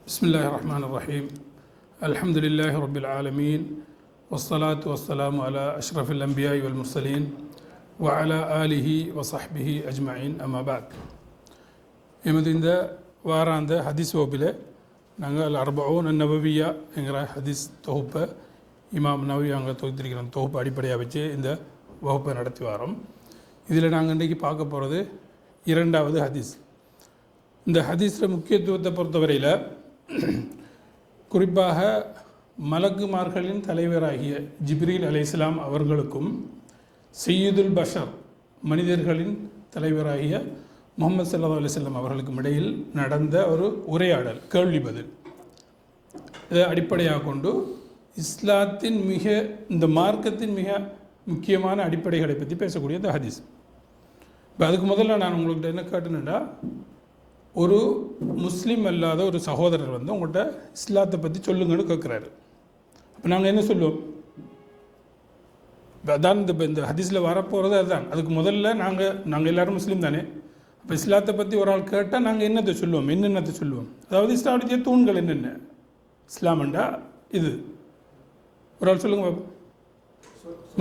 بسم الله الرحمن الرحيم الحمد لله رب العالمين والصلاة والسلام على أشرف الأنبياء والمرسلين وعلى آله وصحبه أجمعين أما بعد எமது இந்த வாராந்த ஹதீஸ் வகுப்பில் நாங்கள் அர்பஊன் நபவியா என்கிற ஹதீஸ் தொகுப்பை இமாம் நபவி அவங்க தொகுத்திருக்கிற தொகுப்பை அடிப்படையாக வச்சு இந்த வகுப்பை நடத்தி வரோம். இதில் நாங்கள் இன்றைக்கி பார்க்க போகிறது இரண்டாவது ஹதீஸ். இந்த ஹதீஸில் முக்கியத்துவத்தை பொறுத்தவரையில் குறிப்பாக மலக்குமார்களின் தலைவராகிய ஜிப்ரீல் அலைஹிஸ்ஸலாம் அவர்களுக்கும் சையீதுல் பஷர் மனிதர்களின் தலைவராகிய முஹம்மது ஸல்லல்லாஹு அலைஹி வஸல்லம் அவர்களுக்கும் இடையில் நடந்த ஒரு உரையாடல், கேள்வி பதில், இதை அடிப்படையாக கொண்டு இஸ்லாத்தின் இந்த மார்க்கத்தின் மிக முக்கியமான அடிப்படைகளை பற்றி பேசக்கூடிய இந்த ஹதீஸ். இப்போ அதுக்கு முதல்ல நான் உங்கள்கிட்ட என்ன கேட்டேன்னா, ஒரு முஸ்லீம் அல்லாத ஒரு சகோதரர் வந்து உங்கள்கிட்ட இஸ்லாத்தை பற்றி சொல்லுங்கன்னு கேட்குறாரு. அப்போ நாங்கள் என்ன சொல்லுவோம்? அதான் இந்த ஹதீஸில் வரப்போகிறது அதுதான். அதுக்கு முதல்ல நாங்கள் எல்லோரும் முஸ்லீம் தானே. அப்போ இஸ்லாத்தை பற்றி ஒரு ஆள் கேட்டால் நாங்கள் என்னத்தை சொல்லுவோம், என்னென்னத்தை சொல்லுவோம்? அதாவது இஸ்லாமுடைய தூண்கள் என்னென்ன? இஸ்லாம்ண்டா இது ஒரு ஆள் சொல்லுங்க.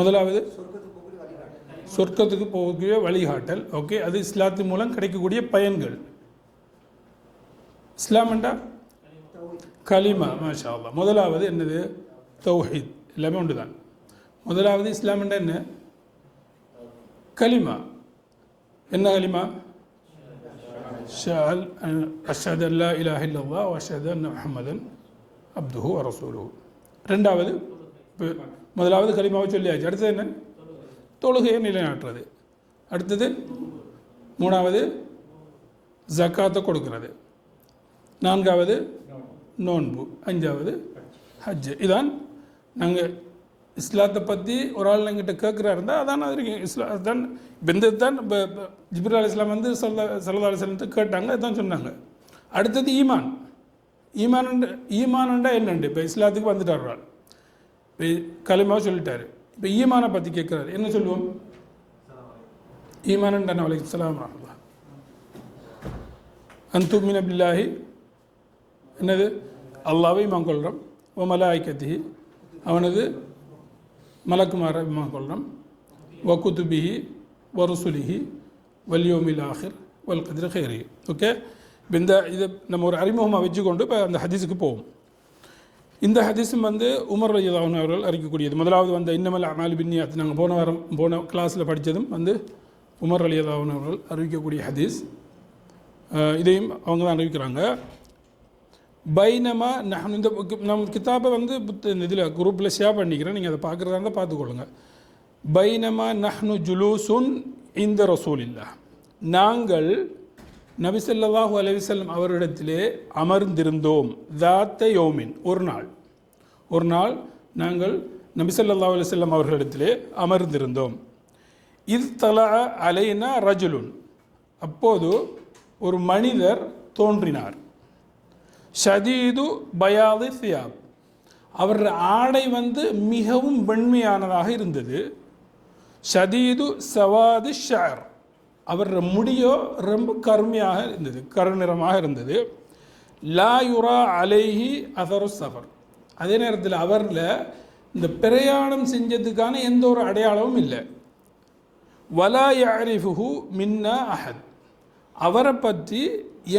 முதலாவது சொர்க்கத்துக்கு போகக்கூடிய வழிகாட்டல். ஓகே, அது இஸ்லாத்தின் மூலம் கிடைக்கக்கூடிய பயன்கள். இஸ்லாம்ண்டா கலிமா, மாஷா அல்லாஹ். முதலாவது என்னது? தௌஹீத். எல்லாமே ஒன்று தான். முதலாவது இஸ்லாம்ண்டா என்ன? கலிமா. என்ன கலிமா? அஷ்ஹது அல்லா இலாஹ இல்லல்லாஹ் வ அஷ்ஹது அன்ன முஹம்மதன் அப்துஹு வ ரசூலுஹு. ரெண்டாவது, முதலாவது கலிமாவை சொல்லியாச்சு. அடுத்தது என்ன? தொழுகையை நிலைநாட்டுறது. அடுத்தது மூணாவது ஜக்காத்தை கொடுக்கிறது. நான்காவது நோன்பு. அஞ்சாவது ஹஜ்ஜு. இதான் நாங்கள் இஸ்லாத்தை பற்றி ஒரு ஆள் எங்கிட்ட கேட்குறா இருந்தால் அதான் அது இஸ்லாம் தான் இப்போ ஜிப்ரீல் அலைஹிஸ்ஸலாம் வந்து ஸல்லல்லாஹு அலைஹி வஸல்லம் கேட்டாங்க, அதுதான் சொன்னாங்க. அடுத்தது ஈமான். ஈமான்ண்டா என்னண்டு? இப்போ இஸ்லாத்துக்கு வந்துட்டார் ஒரு ஆள், இப்போ கலிமாவை சொல்லிட்டாரு. இப்போ ஈமானை பற்றி கேட்குறாரு, என்ன சொல்லுவோம்? ஈமான்ண்டா வலைக்கும் ஸலாம் வரஹ்மத்துல்லாஹ். அன்துமின பில்லாஹி, என்னது? அல்லாஹ்வை ஈமான் கொள்கிறோம். ஓ மலாயிக்கத்திஹி, அவனது மலக்குமாரை ஈமான் கொள்கிறோம். வ குதுபிஹி வ ருசுலிஹி வல் யௌமில் ஆஹிர் வல் கத்ரி கைரிஹி. ஓகே, இப்போ இதை நம்ம ஒரு அறிமுகமாக வச்சுக்கொண்டு இப்போ அந்த ஹதீஸுக்கு போவோம். இந்த ஹதீஸும் வந்து உமர் ரலியல்லாஹு அன்ஹு அவர்கள் அறிக்கக்கூடியது. முதலாவது வந்து இன்னமல் அமாலு பின்னியாத், நாங்கள் போன கிளாஸில் படித்ததும் வந்து உமர் ரலியல்லாஹு அன்ஹு அவர்கள் அறிவிக்கக்கூடிய ஹதீஸ். இதையும் அவங்க தான் அறிவிக்கிறாங்க. பைனமா நான் இந்த நம்ம கிதாபை வந்து இதில் குரூப்பில் ஷேர் பண்ணிக்கிறேன், நீங்கள் அதை பார்க்குறதா இருந்தால் பார்த்துக்கொள்ளுங்க. பைனமா நஹ்னு ஜுலூசுன் இந்த ரசூலில்லாஹ், நாங்கள் நபி ஸல்லல்லாஹு அலைஹி வஸல்லம் அவரிடத்திலே அமர்ந்திருந்தோம். தாத்த யௌமின், ஒரு நாள் நாங்கள் நபி ஸல்லல்லாஹு அலைஹி வஸல்லம் அவர்களிடத்திலே அமர்ந்திருந்தோம். இத் தலஅ அலைனா ரஜுலுன், அப்போது ஒரு மனிதர் தோன்றினார். ஷதீது பயாது சியாப், அவருடைய ஆடை வந்து மிகவும் வெண்மையானதாக இருந்தது. ஷதீது சவாது ஷஅர், அவருடைய முடியோ ரொம்ப கருமையாக இருந்தது, கருநிறமாக இருந்தது. லா யுரா அலைஹி அதரு சஃபர், அதே நேரத்தில் அவரில் இந்த பிரயாணம் செஞ்சதுக்கான எந்த ஒரு அடையாளமும் இல்லை. வலா யஅரிஃபுஹு மின்னா அஹத், அவரை பற்றி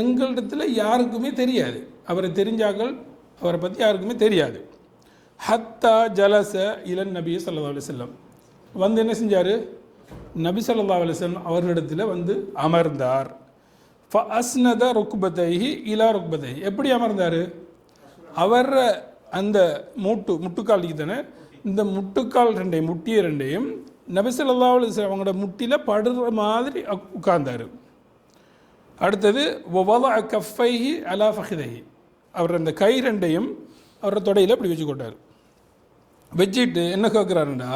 எங்களிடத்தில் யாருக்குமே தெரியாது. அவரை தெரிஞ்சார்கள், அவரை பற்றி யாருக்குமே தெரியாது. ஹத்தா ஜலச இலன் நபி ஸல்லல்லாஹு அலைஹி வஸல்லம், வந்து என்ன செஞ்சார்? நபி ஸல்லல்லாஹு அலைஹி வஸல்லம் அவர்களிடத்தில் வந்து அமர்ந்தார். ஃபஅஸ்னத ருக்பதைஹி இலா ருக்பதைஹி, எப்படி அமர்ந்தார்? அவர் அந்த முட்டுக்காலுக்கு தானே, இந்த முட்டுக்கால் ரெண்டையும், முட்டிய ரெண்டையும் நபி ஸல்லல்லாஹு அலைஹி வஸல்லம் அவங்களோட முட்டியில் படுற மாதிரி உட்கார்ந்தார். அடுத்தது வவதஅ கஃபைஹி அலா ஃபഖிதைஹி, அவர் அந்த கை ரெண்டையும் அவரோட தொடையில் அப்படி வச்சு கொண்டார். வச்சுட்டு என்ன கேட்குறாருண்டா,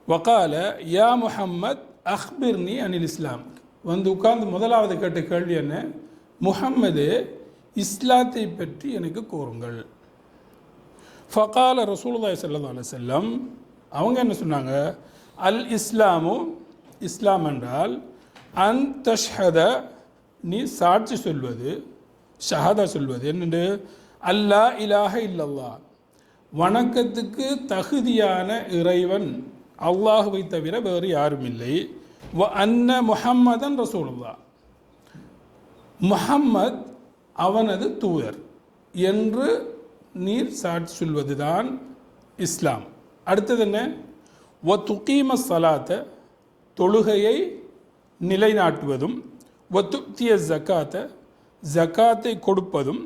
வகால யா முஹம்மத் அக்பிர்னி அனில் இஸ்லாம், வந்து உட்கார்ந்து முதலாவது கேட்ட கேள்வி என்ன? முஹம்மது, இஸ்லாத்தை பற்றி எனக்கு கூறுங்கள். ஃபகால ரசூலுல்லாஹி ஸல்லல்லாஹு அலைஹி வஸல்லம், அவங்க என்ன சொன்னாங்க? அல் இஸ்லாமு, இஸ்லாம் என்றால் அன் தஷ்ஹத, நீ சாட்சி சொல்வது, ஷஹாதா சொல்வது என்னென்று அல்லா இலாஹ இல்லல்லா, வணக்கத்துக்கு தகுதியான இறைவன் அல்லாஹுவை தவிர வேறு யாரும் இல்லை. வ அன்ன முஹம்மதன் ரசூலுல்லாஹ், முஹம்மத் அவனது தூதர் என்று நீர் சாட்சி சொல்வதுதான் இஸ்லாம். அடுத்தது என்ன? வ துகீம சலாத்த, தொழுகையை நிலைநாட்டுவதும், வ துக்திய ஜக்காத்த, ஜக்காத்தை கொடுப்பதும்,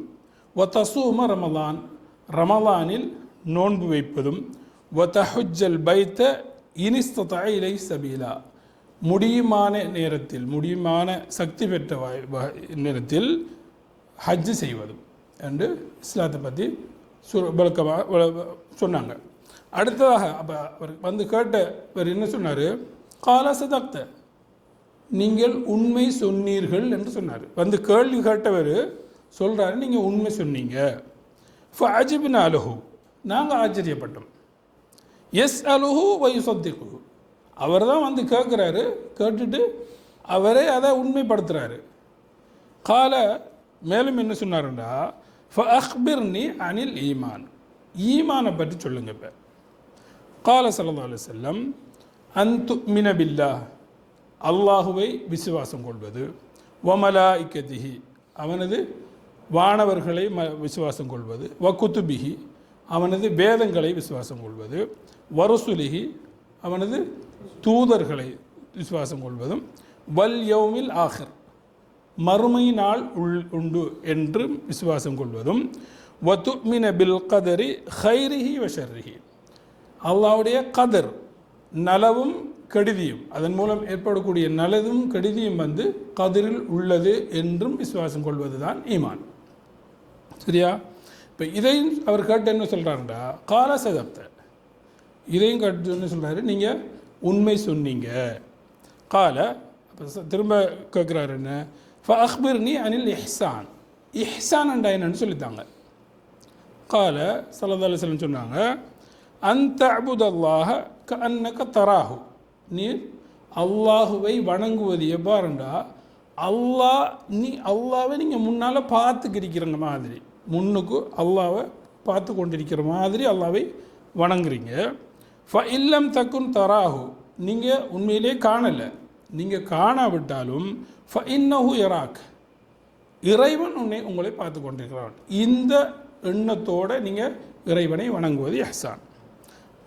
வ தசூம ரமலான், ரமலானில் நோன்பு வைப்பதும், வ தஹுஜல் பைத்த இனிஸ்ததா இலை சபீலா, முடியுமான நேரத்தில், முடியுமான சக்தி பெற்ற நேரத்தில் ஹஜ்ஜு செய்வதும் என்று இஸ்லாத்தை பற்றி விளக்கமாக சொன்னாங்க. அடுத்ததாக அப்போ அவர் வந்து கேட்டவர் என்ன சொன்னார்? கால சதக்த, நீங்கள் உண்மை சொன்னீர்கள் என்று சொன்னார். வந்து கேள்வி கேட்டவர் சொல்கிறாரு, நீங்கள் உண்மை சொன்னீங்க. ஃபஅஜிப்னா லஹு, நாங்கள் ஆச்சரியப்பட்டோம். எஸ் அலுஹு வயுசத்திகு, அவர் தான் வந்து கேட்குறாரு, கேட்டுட்டு அவரே அதை உண்மைப்படுத்துகிறாரு. கால, மேலும் என்ன சொன்னாருண்டா, ஃபஅக்பிர்னி அனில் ஈமான், ஈமானை பற்றி சொல்லுங்க. இப்போ கால ஸல்லல்லாஹு அலைஹி வஸல்லம் அன் துமின பில்லாஹ், அல்லாஹுவை விசுவாசம் கொள்வது, வமலாஇக்கதிஹி, அவனது வானவர்களை விசுவாசம் கொள்வது, வகுத்துபிஹி, அவனது வேதங்களை விசுவாசம் கொள்வது, வருசுலிஹி, அவனது தூதர்களை விசுவாசம் கொள்வதும், வல் யௌமில் ஆஹிர், மறுமை நாள் உண்டு என்று விசுவாசம் கொள்வதும், வதுமின பில் கதரி ஹைரிஹி வஷர்ரிஹி, அல்லாஹ்வுடைய கதர், நலவும் கெடுதியும், அதன் மூலம் ஏற்படக்கூடிய நல்லதும் கெடுதியும் வந்து கதிரில் உள்ளது என்றும் விசுவாசம் கொள்வது தான் ஈமான். சரியா? இப்போ இதையும் அவர் கேட்டு என்ன சொல்கிறாருண்டா, கால சதப்த, இதையும் கேட்டு என்ன சொல்கிறாரு, நீங்கள் உண்மை சொன்னீங்க. கால, திரும்ப கேட்குறாரு என்ன, ஃபஅக்பிர்னி அனில் இஹ்சான், இஹ்சான் அண்டா என்னன்னு சொல்லித்தாங்க. கால ஸல்லல்லாஹு அலைஹி வஸல்லம் சொன்னாங்க, அன் தஅபுதல்லாஹ கஅன்னக தராஹு, நீர் அல்லாஹுவை வணங்குவது எவ்வாறுண்டா, அல்லாஹ்வை நீங்கள் முன்னால் பார்த்துக்கிறிக்கிற மாதிரி, முன்னுக்கு அல்லாஹ்வை பார்த்து கொண்டிருக்கிற மாதிரி அல்லாஹ்வை வணங்குறீங்க. ஃப இல்லம் தக்குன் தராஹு, நீங்கள் உண்மையிலே காணலை, நீங்கள் காணாவிட்டாலும் ஃப இன்னஹு யராக், இறைவன் உங்களை பார்த்து கொண்டிருக்கிறான். இந்த எண்ணத்தோடு நீங்கள் இறைவனை வணங்குவது இஹ்சான்.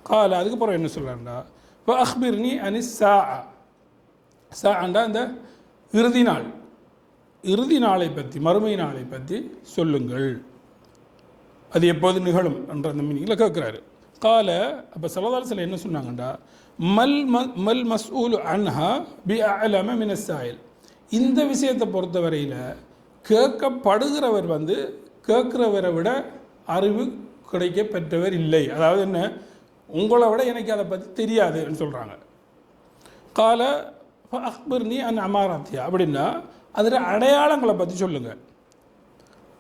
கால, அதுக்கப்புறம் என்ன சொல்கிறாண்டா, இப்போ அக்பிர்னி அனி சா, சாண்டா இந்த இறுதி நாள், இறுதி நாளை பற்றி, மறுமை நாளை பற்றி சொல்லுங்கள், அது எப்போது நிகழும் என்ற அந்த மீனிங்கில் கேட்குறாரு. கால, அப்போ ஸல்லல்லாஹு அலைஹி வஸல்லம் என்ன சொன்னாங்கண்டா, மல் மஸ்ஊலு அன்ஹா பி அஅலம மின ஸாயில், இந்த விஷயத்தை பொறுத்தவரையில் கேட்கப்படுகிறவர் வந்து கேட்குறவரை விட அறிவு கிடைக்க பெற்றவர் இல்லை. அதாவது என்ன, உங்களை விட எனக்கு அதை பற்றி தெரியாதுன்னு சொல்கிறாங்க. கால அக்பர்னி அன் அமாராத்தியா, அப்படின்னா அதில் அடையாளங்களை பற்றி சொல்லுங்கள்.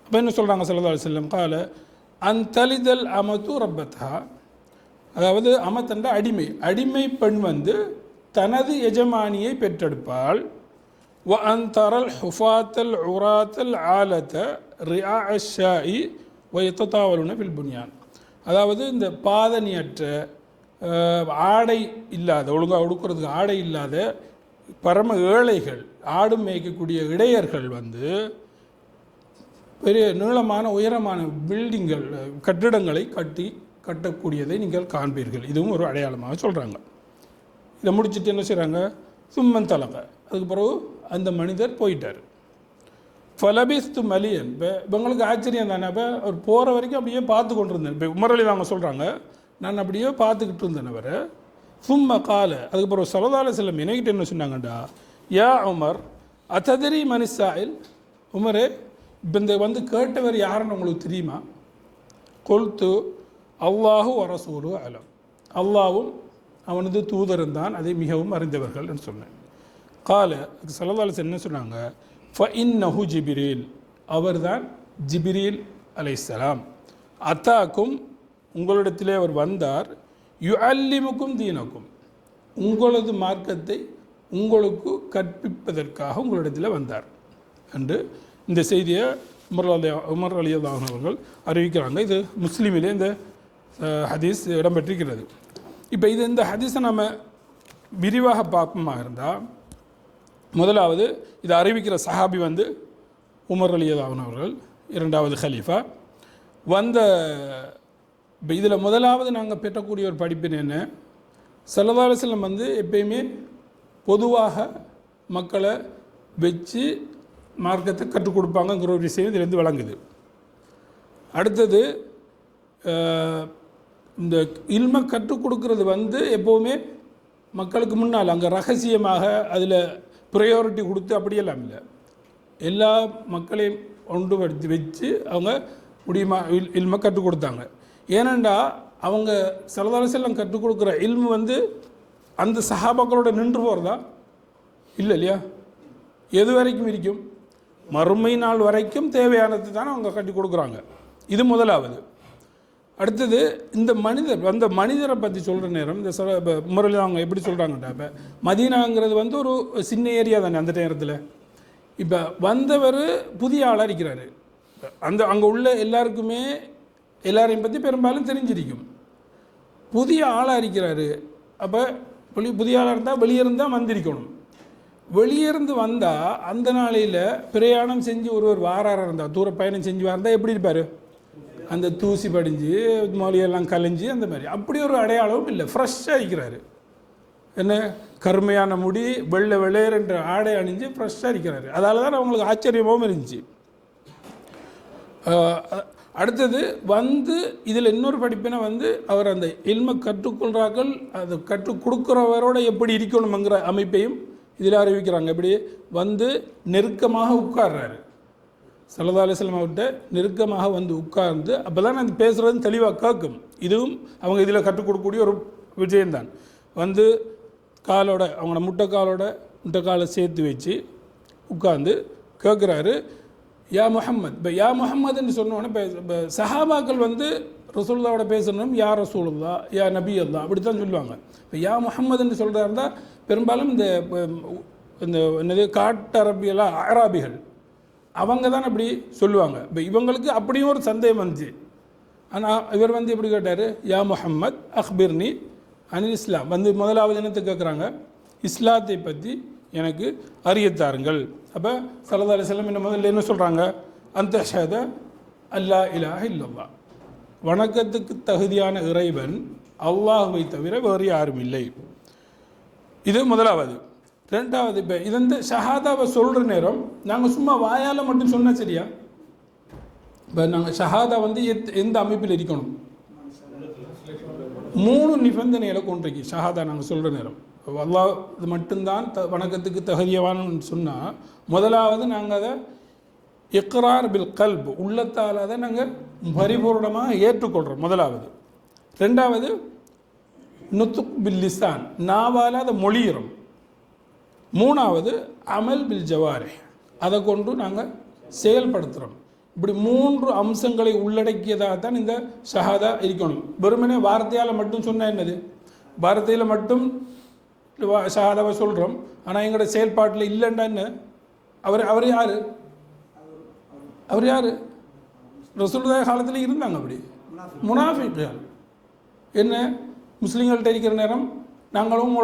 அப்போ என்ன சொல்கிறாங்க ஸல்லல்லாஹு அலைஹி வஸல்லம், கால அன் தலிதல் அமது ரப்பத்தா, அதாவது அமத்தண்ட அடிமை, அடிமை பெண் வந்து தனது எஜமானியை பெற்றெடுப்பாள். வ அன் தரல் ஹுஃபாத்தல் உராத்தல் ஆலத்த ரிஆ ஷாஇ வயத்ததாவலுன ஃபில் புன்யான், அதாவது இந்த பாதணியற்ற, ஆடை இல்லாத, ஒழுங்காக உடுக்கிறதுக்கு ஆடை இல்லாத பரம ஏழைகள், ஆடு மேய்க்கக்கூடிய இடையர்கள் வந்து பெரிய நீளமான உயரமான பில்டிங்கள், கட்டிடங்களை கட்டக்கூடியதை நீங்கள் காண்பீர்கள். இதுவும் ஒரு அடையாளமாக சொல்கிறாங்க. இதை முடிச்சுட்டு என்ன செய்கிறாங்க, சும்மன் தலக, அதுக்கு பிறகு அந்த மனிதர் போயிட்டார். ஃபலபிஸ்து மலியன், இப்போ இவங்களுக்கு ஆச்சரியம் தானே. அப்போ அவர் போகிற வரைக்கும் அப்படியே பார்த்து கொண்டு இருந்தேன். இப்போ உமரலி அவங்க சொல்கிறாங்க, நான் அப்படியே பார்த்துக்கிட்டு இருந்தேன் அவரை. சும்ம கால, அதுக்கப்புறம் ஸல்லல்லாஹு அலைஹி வஸல்லம் என்கிட்ட என்ன சொன்னாங்கண்டா, யா உமர் அததரி மனிசாயில், உமரே இப்போ இந்த வந்து கேட்டவர் யாருன்னு உங்களுக்கு தெரியுமா? கொல்து அல்லாஹு வரசூலு அலம், அல்லாவும் அவனது தூதரும் தான் அதை மிகவும் அறிந்தவர்கள் என்று சொன்னேன். கால, ஸல்லல்லாஹு அலைஹி வஸல்லம் என்ன சொன்னாங்க, ஃப இன்னஹு ஜிப்ரீல், அவர்தான் ஜிப்ரீல் அலைஹிஸ்ஸலாம். அத்தாக்கும், உங்களிடத்திலே அவர் வந்தார். யுஅல்லிமுக்கும் தீனக்கும், உங்களது மார்க்கத்தை உங்களுக்கு கற்பிப்பதற்காக உங்களிடத்தில் வந்தார் என்று இந்த செய்தியை உமர் ரலியல்லாஹு அவர்கள் அறிவிக்கிறாங்க. இது முஸ்லீமிலே இந்த ஹதீஸ் இடம்பெற்றிருக்கிறது. இப்போ இந்த ஹதீஸை நம்ம விரிவாக பார்ப்போமா இருந்தால், முதலாவது இதை அறிவிக்கிற சஹாபி வந்து உமர் ரலியல்லாஹு அவர்கள், இரண்டாவது ஹலீஃபா வந்த. இப்போ இதில் முதலாவது நாங்கள் பெற்றக்கூடிய ஒரு படிப்பின் என்ன, ஸல்லல்லாஹு அலைஹி வஸல்லம் வந்து எப்பயுமே பொதுவாக மக்களை வச்சு மார்க்கத்தை கற்றுக் கொடுப்பாங்கங்கிற ஒரு விஷயம் இதுலேருந்து விளங்குது. அடுத்தது இந்த இல்மை கற்றுக் கொடுக்கறது வந்து எப்போவுமே மக்களுக்கு முன்னால் அங்கே ரகசியமாக அதில் ப்ரையாரிட்டி கொடுத்து அப்படியெல்லாம் இல்லை, எல்லா மக்களையும் ஒன்றுபடுத்தி வச்சு அவங்க முடியுமா இல்மை கற்றுக் கொடுத்தாங்க. ஏனெண்டா அவங்க ஸல்லல்லாஹு அலைஹி வஸல்லம் கற்றுக் கொடுக்குற இல்மு வந்து அந்த சஹாபாக்களோட நின்று போகிறதா இல்லை இல்லையா, எது வரைக்கும் இருக்கும், மறுமை நாள் வரைக்கும் தேவையானது தானே அவங்க கட்டி கொடுக்குறாங்க. இது முதலாவது. அடுத்தது இந்த மனிதரை பற்றி சொல்கிற நேரம் இந்த முறையில் அவங்க எப்படி சொல்கிறாங்கட்டா, இப்போ மதீனாங்கிறது வந்து ஒரு சின்ன ஏரியா தானே அந்த நேரத்தில். இப்போ வந்தவர் புதிய ஆளாக இருக்கிறாரு, அங்கே உள்ள எல்லாருக்குமே எல்லாரையும் பற்றி பெரும்பாலும் தெரிஞ்சிருக்கும். புதிய ஆளாக இருக்கிறாரு. அப்போ புதிய ஆளாக இருந்தால் வெளியே இருந்தால் வந்திருக்கணும். வெளியே இருந்து வந்தால் அந்த நாளையில் பிரயாணம் செஞ்சு ஒருவர் வாராக இருந்தால், தூர பயணம் செஞ்சு வந்தால் எப்படி இருப்பார், அந்த தூசி படிஞ்சு மொழியெல்லாம் கலைஞ்சி அந்த மாதிரி, அப்படி ஒரு அடையாளமும் இல்லை, ஃப்ரெஷ்ஷாக இருக்கிறாரு. என்ன கருமையான முடி, வெள்ளை வெள்ளையர்ன்ற ஆடை அணிஞ்சு ஃப்ரெஷ்ஷாக இருக்கிறாரு. அதால் தான் அவங்களுக்கு ஆச்சரியமாகவும் இருந்துச்சு. அடுத்தது வந்து இதில் இன்னொரு படிப்பினை வந்து அவர் அந்த இல்மை கற்றுக்கொள்கிறார்கள், அது கற்றுக் கொடுக்குறவரோட எப்படி இருக்கணுங்கிற அமைப்பையும் இதில் அறிவிக்கிறாங்க. எப்படி வந்து நெருக்கமாக உட்கார்றாரு, ஸல்லல்லாஹு அலைஹி வஸல்லம் அவர்கிட்ட நெருக்கமாக வந்து உட்கார்ந்து, அப்போ தான் அந்த பேசுகிறது தெளிவாக கேட்கும். இதுவும் அவங்க இதில் கற்றுக் கொடுக்கக்கூடிய ஒரு விஷயம்தான். வந்து காலோட அவங்களோட முட்டைக்காலை சேர்த்து வச்சு உட்கார்ந்து கேட்குறாரு, யா முஹம்மத். இப்போ யா முஹம்மதுன்னு சொன்னோன்னே இப்போ சஹாபாக்கள் வந்து ரசூலுல்லாவோட பேசணும், யா ரசூலுல்லா, யா நபி அல்லா அப்படித்தான் சொல்லுவாங்க. இப்போ யா முஹம்மதுன்னு சொல்கிறதா இருந்தால் பெரும்பாலும் இந்த என்னது காட்டரபியெல்லாம் அராபிகள் அவங்க தான் அப்படி சொல்லுவாங்க. இப்போ இவங்களுக்கு அப்படியும் ஒரு சந்தேகம் வந்துச்சு. ஆனால் இவர் வந்து எப்படி கேட்டார், யா முஹம்மத் அக்பிர்னி அனில் இஸ்லாம். வந்து முதலாவது இனத்தை கேட்குறாங்க, இஸ்லாத்தை பற்றி எனக்கு அறியத்தாருங்கள். அப்போ ஸல்லல்லாஹு அலைஹி வஸல்லம் என்ன முதல்ல என்ன சொல்கிறாங்க, அந்த ஷஹத அல்லா இலாஹ இல்லல்லாஹ், வணக்கத்துக்கு தகுதியான இறைவன் அல்லாஹுவை தவிர வேறு யாரும் இல்லை. இது முதலாவது. ரெண்டாவது, இப்போ இது வந்து ஷஹாதாவை சொல்கிற நேரம் நாங்கள் சும்மா வாயால் மட்டும் சொன்னால் சரியா? இப்போ நாங்கள் ஷஹாதா வந்து எந்த அமைப்பில் இருக்கணும், 3 நிபந்தனைகளை கொண்டிருக்கு ஷஹாதா நாங்கள் சொல்கிற நேரம். அல்லாஹ் இது மட்டும்தான் வணக்கத்துக்கு தகுதியவானு சொன்னால், முதலாவது நாங்கள் அதை இக்ரார் பில் கல்ப், உள்ளத்தால் அதை நாங்கள் பரிபூர்ணமாக ஏற்றுக்கொள்கிறோம் முதலாவது. ரெண்டாவது நுத்துக் பில் லிசான், நாவால் அதை மொழிகிறோம். மூணாவது அமல் பில் ஜவாரி, அதை கொண்டு நாங்கள் செயல்படுத்துகிறோம். இப்படி 3 அம்சங்களை உள்ளடக்கியதாக தான் இந்த ஷஹாதா இருக்கணும். வெறுமனே வார்த்தையால் மட்டும் சொன்னால் என்னது, வார்த்தையில் மட்டும் ஷஹாதாவை சொல்கிறோம், ஆனால் எங்களோட செயல்பாட்டில் இல்லைன்னா என்ன, அவர் யார், அவர் யார், ரசூலுல்லாஹ் காலத்தில் இருந்தாங்க அப்படி முனாஃபிக்குகள். என்ன முஸ்லீம்கள்ட்ட இருக்கிற நேரம் நாங்களும்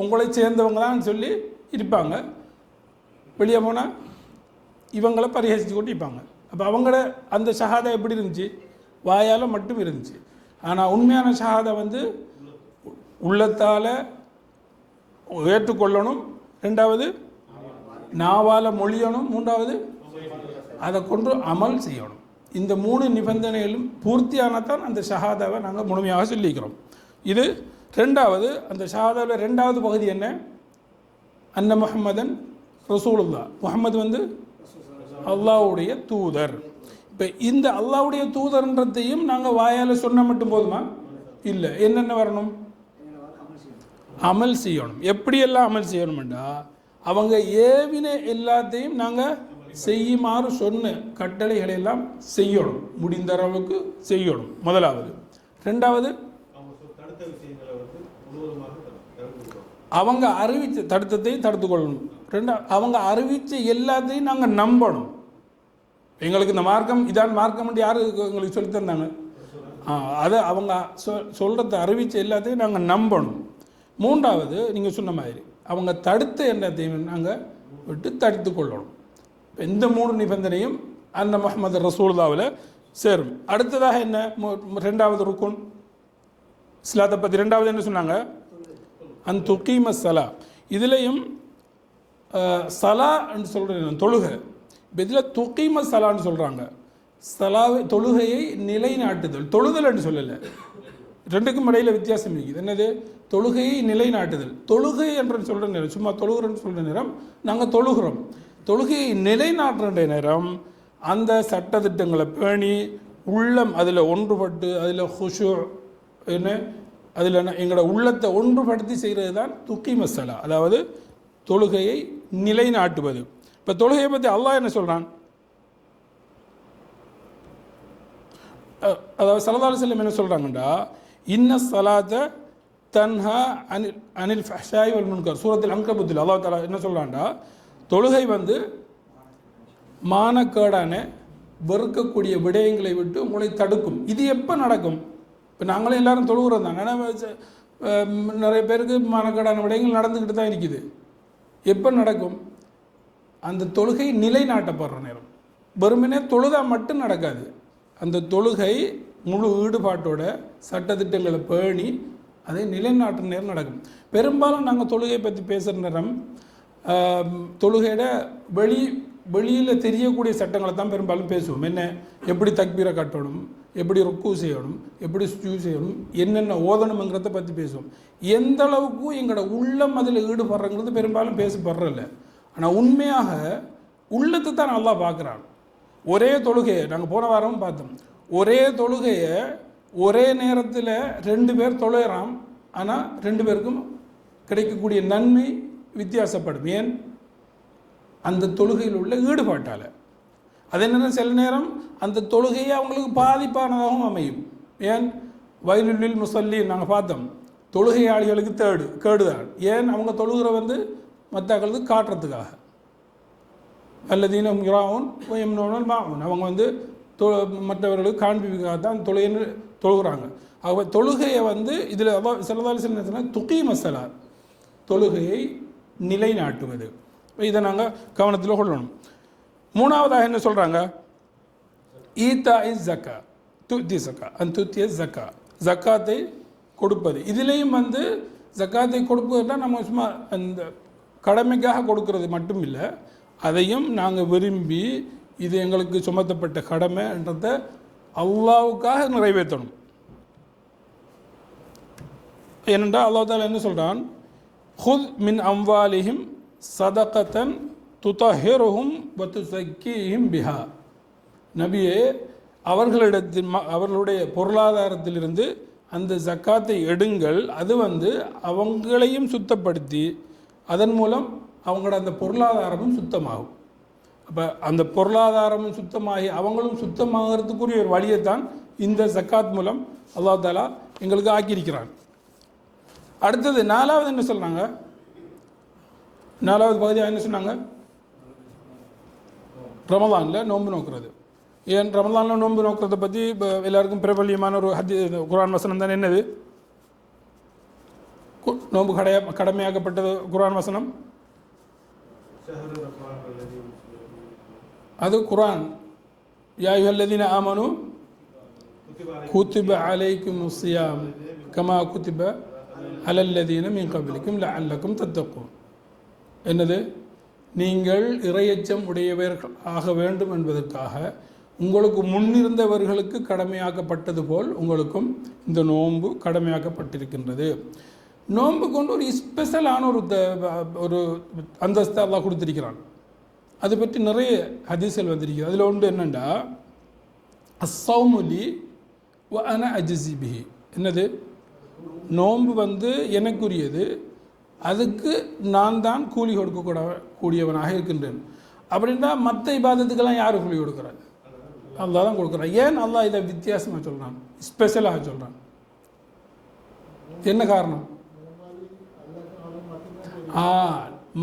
உங்களை சேர்ந்தவங்க தான் சொல்லி இருப்பாங்க, வெளியே போனால் இவங்களை பரிஹசித்து கொண்டு இருப்பாங்க. அப்போ அவங்கள அந்த ஷஹாதா எப்படி இருந்துச்சு, வாயால் மட்டும் இருந்துச்சு. ஆனால் உண்மையான ஷஹாதா வந்து உள்ளத்தால் ஏற்றுக்கொள்ளணும், ரெண்டாவது நாவால் மொழியணும், மூன்றாவது அதை கொண்டு அமல் செய்யணும். இந்த 3 நிபந்தனைகளும் பூர்த்தியானத்தான் அந்த ஷஹாதாவை நாங்கள் முழுமையாக சொல்லிக்கிறோம். இது ரெண்டாவது. அந்த ஷஹாதாவில் ரெண்டாவது பகுதி என்ன, அன்ன முஹம்மதன் ரசூலுல்லாஹ், முஹம்மது வந்து அல்லாஹ்வுடைய தூதர். இப்போ இந்த அல்லாஹ்வுடைய தூதர்ன்றதையும் நாங்கள் வாயால் சொன்ன மட்டும் போதுமா, இல்லை, என்னென்ன வரணும், அமல் செய்யணும். எப்படியெல்லாம் அமல் செய்யணும்டா, அவங்க ஏவின எல்லாத்தையும் நாங்கள் செய்யுமாறு சொன்ன கட்டளைகளை எல்லாம் செய்யணும், முடிந்த அளவுக்கு செய்யணும் முதலாவது. ரெண்டாவது அவங்க அறிவித்த தடுத்தத்தை தடுத்து கொள்ளணும். அவங்க அறிவித்த எல்லாத்தையும் நாங்கள் நம்பணும். எங்களுக்கு இந்த மார்க்கம் இதான் மார்க்கம்னு யார் எங்களுக்கு சொல்லி தந்தாங்க? அதை அவங்க சொல்கிறத அறிவித்த எல்லாத்தையும் நாங்கள் நம்பணும். மூன்றாவது நீங்கள் சொன்ன மாதிரி அவங்க தடுத்த எல்லாத்தையும் நாங்கள் விட்டு தடுத்து கொள்ளணும். இந்த 3 நிபந்தனையும் அந்த முஹம்மது ரசூலுல்லாஹ்வில் சேரும். அடுத்ததாக என்ன ரெண்டாவது ருக்குன் இஸ்லாத்தை பற்றி ரெண்டாவது என்ன சொன்னாங்க? அன் துகீம சலா. இதுலேயும் சலா என்று சொல்கிறேன் தொழுகை. இப்போ இதில் துகீம சலான்னு சொல்கிறாங்க. சலாவை தொழுகையை நிலைநாட்டுதல், தொழுதல் என்று சொல்லலை. ரெண்டுக்கும் இடையில் வித்தியாசம் இருக்குது. என்னது? தொழுகையை நிலைநாட்டுதல். தொழுகை என்று சொல்கிற நேரம் சும்மா தொழுகிறேன்னு சொல்கிற நேரம் நாங்கள் தொழுகிறோம். தொழுகையை நிலைநாட்டுற நேரம் அந்த சட்டத்திட்டங்களை பேணி உள்ளம் அதில் ஒன்றுபட்டு அதில் ஹுஷு என்ன அதில் எங்களோட உள்ளத்தை ஒன்றுபடுத்தி செய்கிறது தான் துகீம ஸலா, அதாவது தொழுகையை நிலைநாட்டுவது. இப்போ தொழுகையை பற்றி அல்லாஹ் என்ன சொல்கிறான்? அதாவது ஸல்லல்லாஹு அலைஹி வஸல்லம் என்ன சொல்கிறாங்கண்டா, இன்ன ஸலாத்த தன்ஹா அனில் ஃபஹ்ஷாய் வல் முன்கர். சூரத்துல் அன்கபூத்தில் அல்லாஹ் தஆலா என்ன சொல்கிறான்டா, தொழுகை மானக்கேடான வெறுக்கக்கூடிய விடயங்களை விட்டு உங்களை தடுக்கும். இது எப்போ நடக்கும்? இப்போ நாங்களே எல்லாரும் தொழுகிறோம் தான், ஆனால் நிறைய பேருக்கு மானக்கேடான விடயங்கள் நடந்துக்கிட்டு தான் இருக்குது. எப்போ நடக்கும்? அந்த தொழுகை நிலைநாட்டப்படுற நேரம். வெறுமனே தொழுதா மட்டும் நடக்காது. அந்த தொழுகை முழு ஈடுபாட்டோட சட்டத்திட்டங்களை பேணி அதை நிலைநாட்டுற நேரம் நடக்கும். பெரும்பாலும் நாங்கள் தொழுகையை பற்றி பேசுகிற நேரம் தொழுகையோட வெளியில் தெரியக்கூடிய சட்டங்களை தான் பெரும்பாலும் பேசுவோம். என்ன? எப்படி தக்பீரை கட்டணும், எப்படி ருக்கு செய்யணும், எப்படி சுஜூத் செய்யணும், என்னென்ன ஓதணுங்கிறத பற்றி பேசுவோம். எந்த அளவுக்கு எங்களோட உள்ளம் அதில் ஈடுபடுறங்கிறது பெரும்பாலும் பேசப்படுறதில்ல. ஆனால் உண்மையாக உள்ளத்தை தான் நல்லா பார்க்குறான். ஒரே தொழுகையை நாங்கள் போன வாரமும் பார்த்தோம். ஒரே தொழுகையை ஒரே நேரத்தில் 2 பேர் தொழுகிறான். ஆனால் 2 பேருக்கும் கிடைக்கக்கூடிய நன்மை வித்தியாசப்படும். ஏன்? அந்த தொழுகையில் உள்ள ஈடுபாட்டால். அதே நேரம் சில நேரம் அந்த தொழுகையை அவங்களுக்கு பாதிப்பானதாகவும் அமையும். ஏன்? வயலுள்ளில் முசல்லீன் நாங்கள் பார்த்தோம், தொழுகையாளிகளுக்கு கேடுதான். ஏன்? அவங்க தொழுகிற மற்றவங்களுக்கு காட்டுறதுக்காக. அல்லதீனம் கிராவுன் ஒயம்னோனல் மாவுன், அவங்க மற்றவர்களுக்கு காண்பிக்காக தான் தொழுகிறாங்க. அவங்க தொழுகையை இதில் ஸல்லல்லாஹு அலைஹி வஸல்லம் துகீம ஸலா, தொழுகையை நிலைநாட்டுவது. இதை நாங்கள் கவனத்தில் கொள்ளணும். மூணாவதாக என்ன சொல்கிறாங்க? ஈத்தா இஸ் ஜக்கா துத்தி சக்கா அன் துத்திய ஜக்கா, ஜக்காத்தை கொடுப்பது. இதுலேயும் ஜக்காத்தை கொடுப்பதுனா நம்ம சும்மா அந்த கடமைக்காக கொடுக்கறது மட்டும் இல்லை, அதையும் நாங்கள் விரும்பி இது எங்களுக்கு சுமத்தப்பட்ட கடமைன்றதை அல்லாஹ்வுக்காக நிறைவேற்றணும். ஏனென்றால் அல்லாஹ் தஆலா என்ன சொல்கிறான்? ஹுத் மின் அம்வாலிஹிம் சதகத்தன் துதஹிருஹும் வ துஸக்கீஹிம் பிஹா. நபியே, அவர்களுடைய பொருளாதாரத்திலிருந்து அந்த ஜக்காத்தை எடுங்கள். அது அவங்களையும் சுத்தப்படுத்தி அதன் மூலம் அவங்களோட அந்த பொருளாதாரமும் சுத்தமாகும். அப்போ அந்த பொருளாதாரமும் சுத்தமாகி அவங்களும் சுத்தமாகிறதுக்குரிய ஒரு வழியை தான் இந்த ஜக்காத் மூலம் அல்லாஹ் தஆலா எங்களுக்கு ஆக்கியிருக்கிறான். அடுத்தது 4வது என்ன சொல்கிறாங்க? 4வது பகுதியாக என்ன சொன்னாங்க? ரமலானில் நோன்பு நோக்கிறது. ஏன் ரமலானில் நோன்பு நோக்கிறத பற்றி இப்போ எல்லாருக்கும் பிரபல்யமான ஒரு குர்ஆன் வசனம் தான். என்னது? நோன்பு கடமையாக்கப்பட்டது குர்ஆன் வசனம். அது குர்ஆன். யா அய்யுஹல்லதீன ஆமனு குத்திப அலைக்குமுஸ் ஸியாம் கமா குத்திப அலல்லதீன மின் கப்லிக்கும் லஅல்லக்கும் தத்தக்கூன். என்னது? நீங்கள் இறையச்சம் உடையவர்கள் ஆக வேண்டும் என்பதற்காக உங்களுக்கு முன்னிருந்தவர்களுக்கு கடமையாக்கப்பட்டது போல் உங்களுக்கும் இந்த நோன்பு கடமையாக்கப்பட்டிருக்கின்றது. நோன்பு கொண்டு ஒரு ஸ்பெஷலான ஒரு அந்தஸ்தை அல்லாஹ் கொடுத்திருக்கிறான். அதை பற்றி நிறைய ஹதீஸ்கள் வந்திருக்கிறது. அதில் ஒன்று என்னென்னா, அஸ்ஸௌமுலி வ அன அஜ்ஸி பிஹி. என்னது? நோன்பு எனக்குரியது, அதுக்கு நான் தான் கூலி கொடுக்கக்கூடக்கூடியவனாக இருக்கின்றேன். அப்படின்னா மற்ற இபாதத்துக்கெல்லாம் யார் கூலி கொடுக்குறாரு? அல்லாஹ் தான் கொடுக்குறான். ஏன் அல்லாஹ் இதை வித்தியாசமாக சொல்கிறான், ஸ்பெஷலாக சொல்கிறான்? என்ன காரணம்?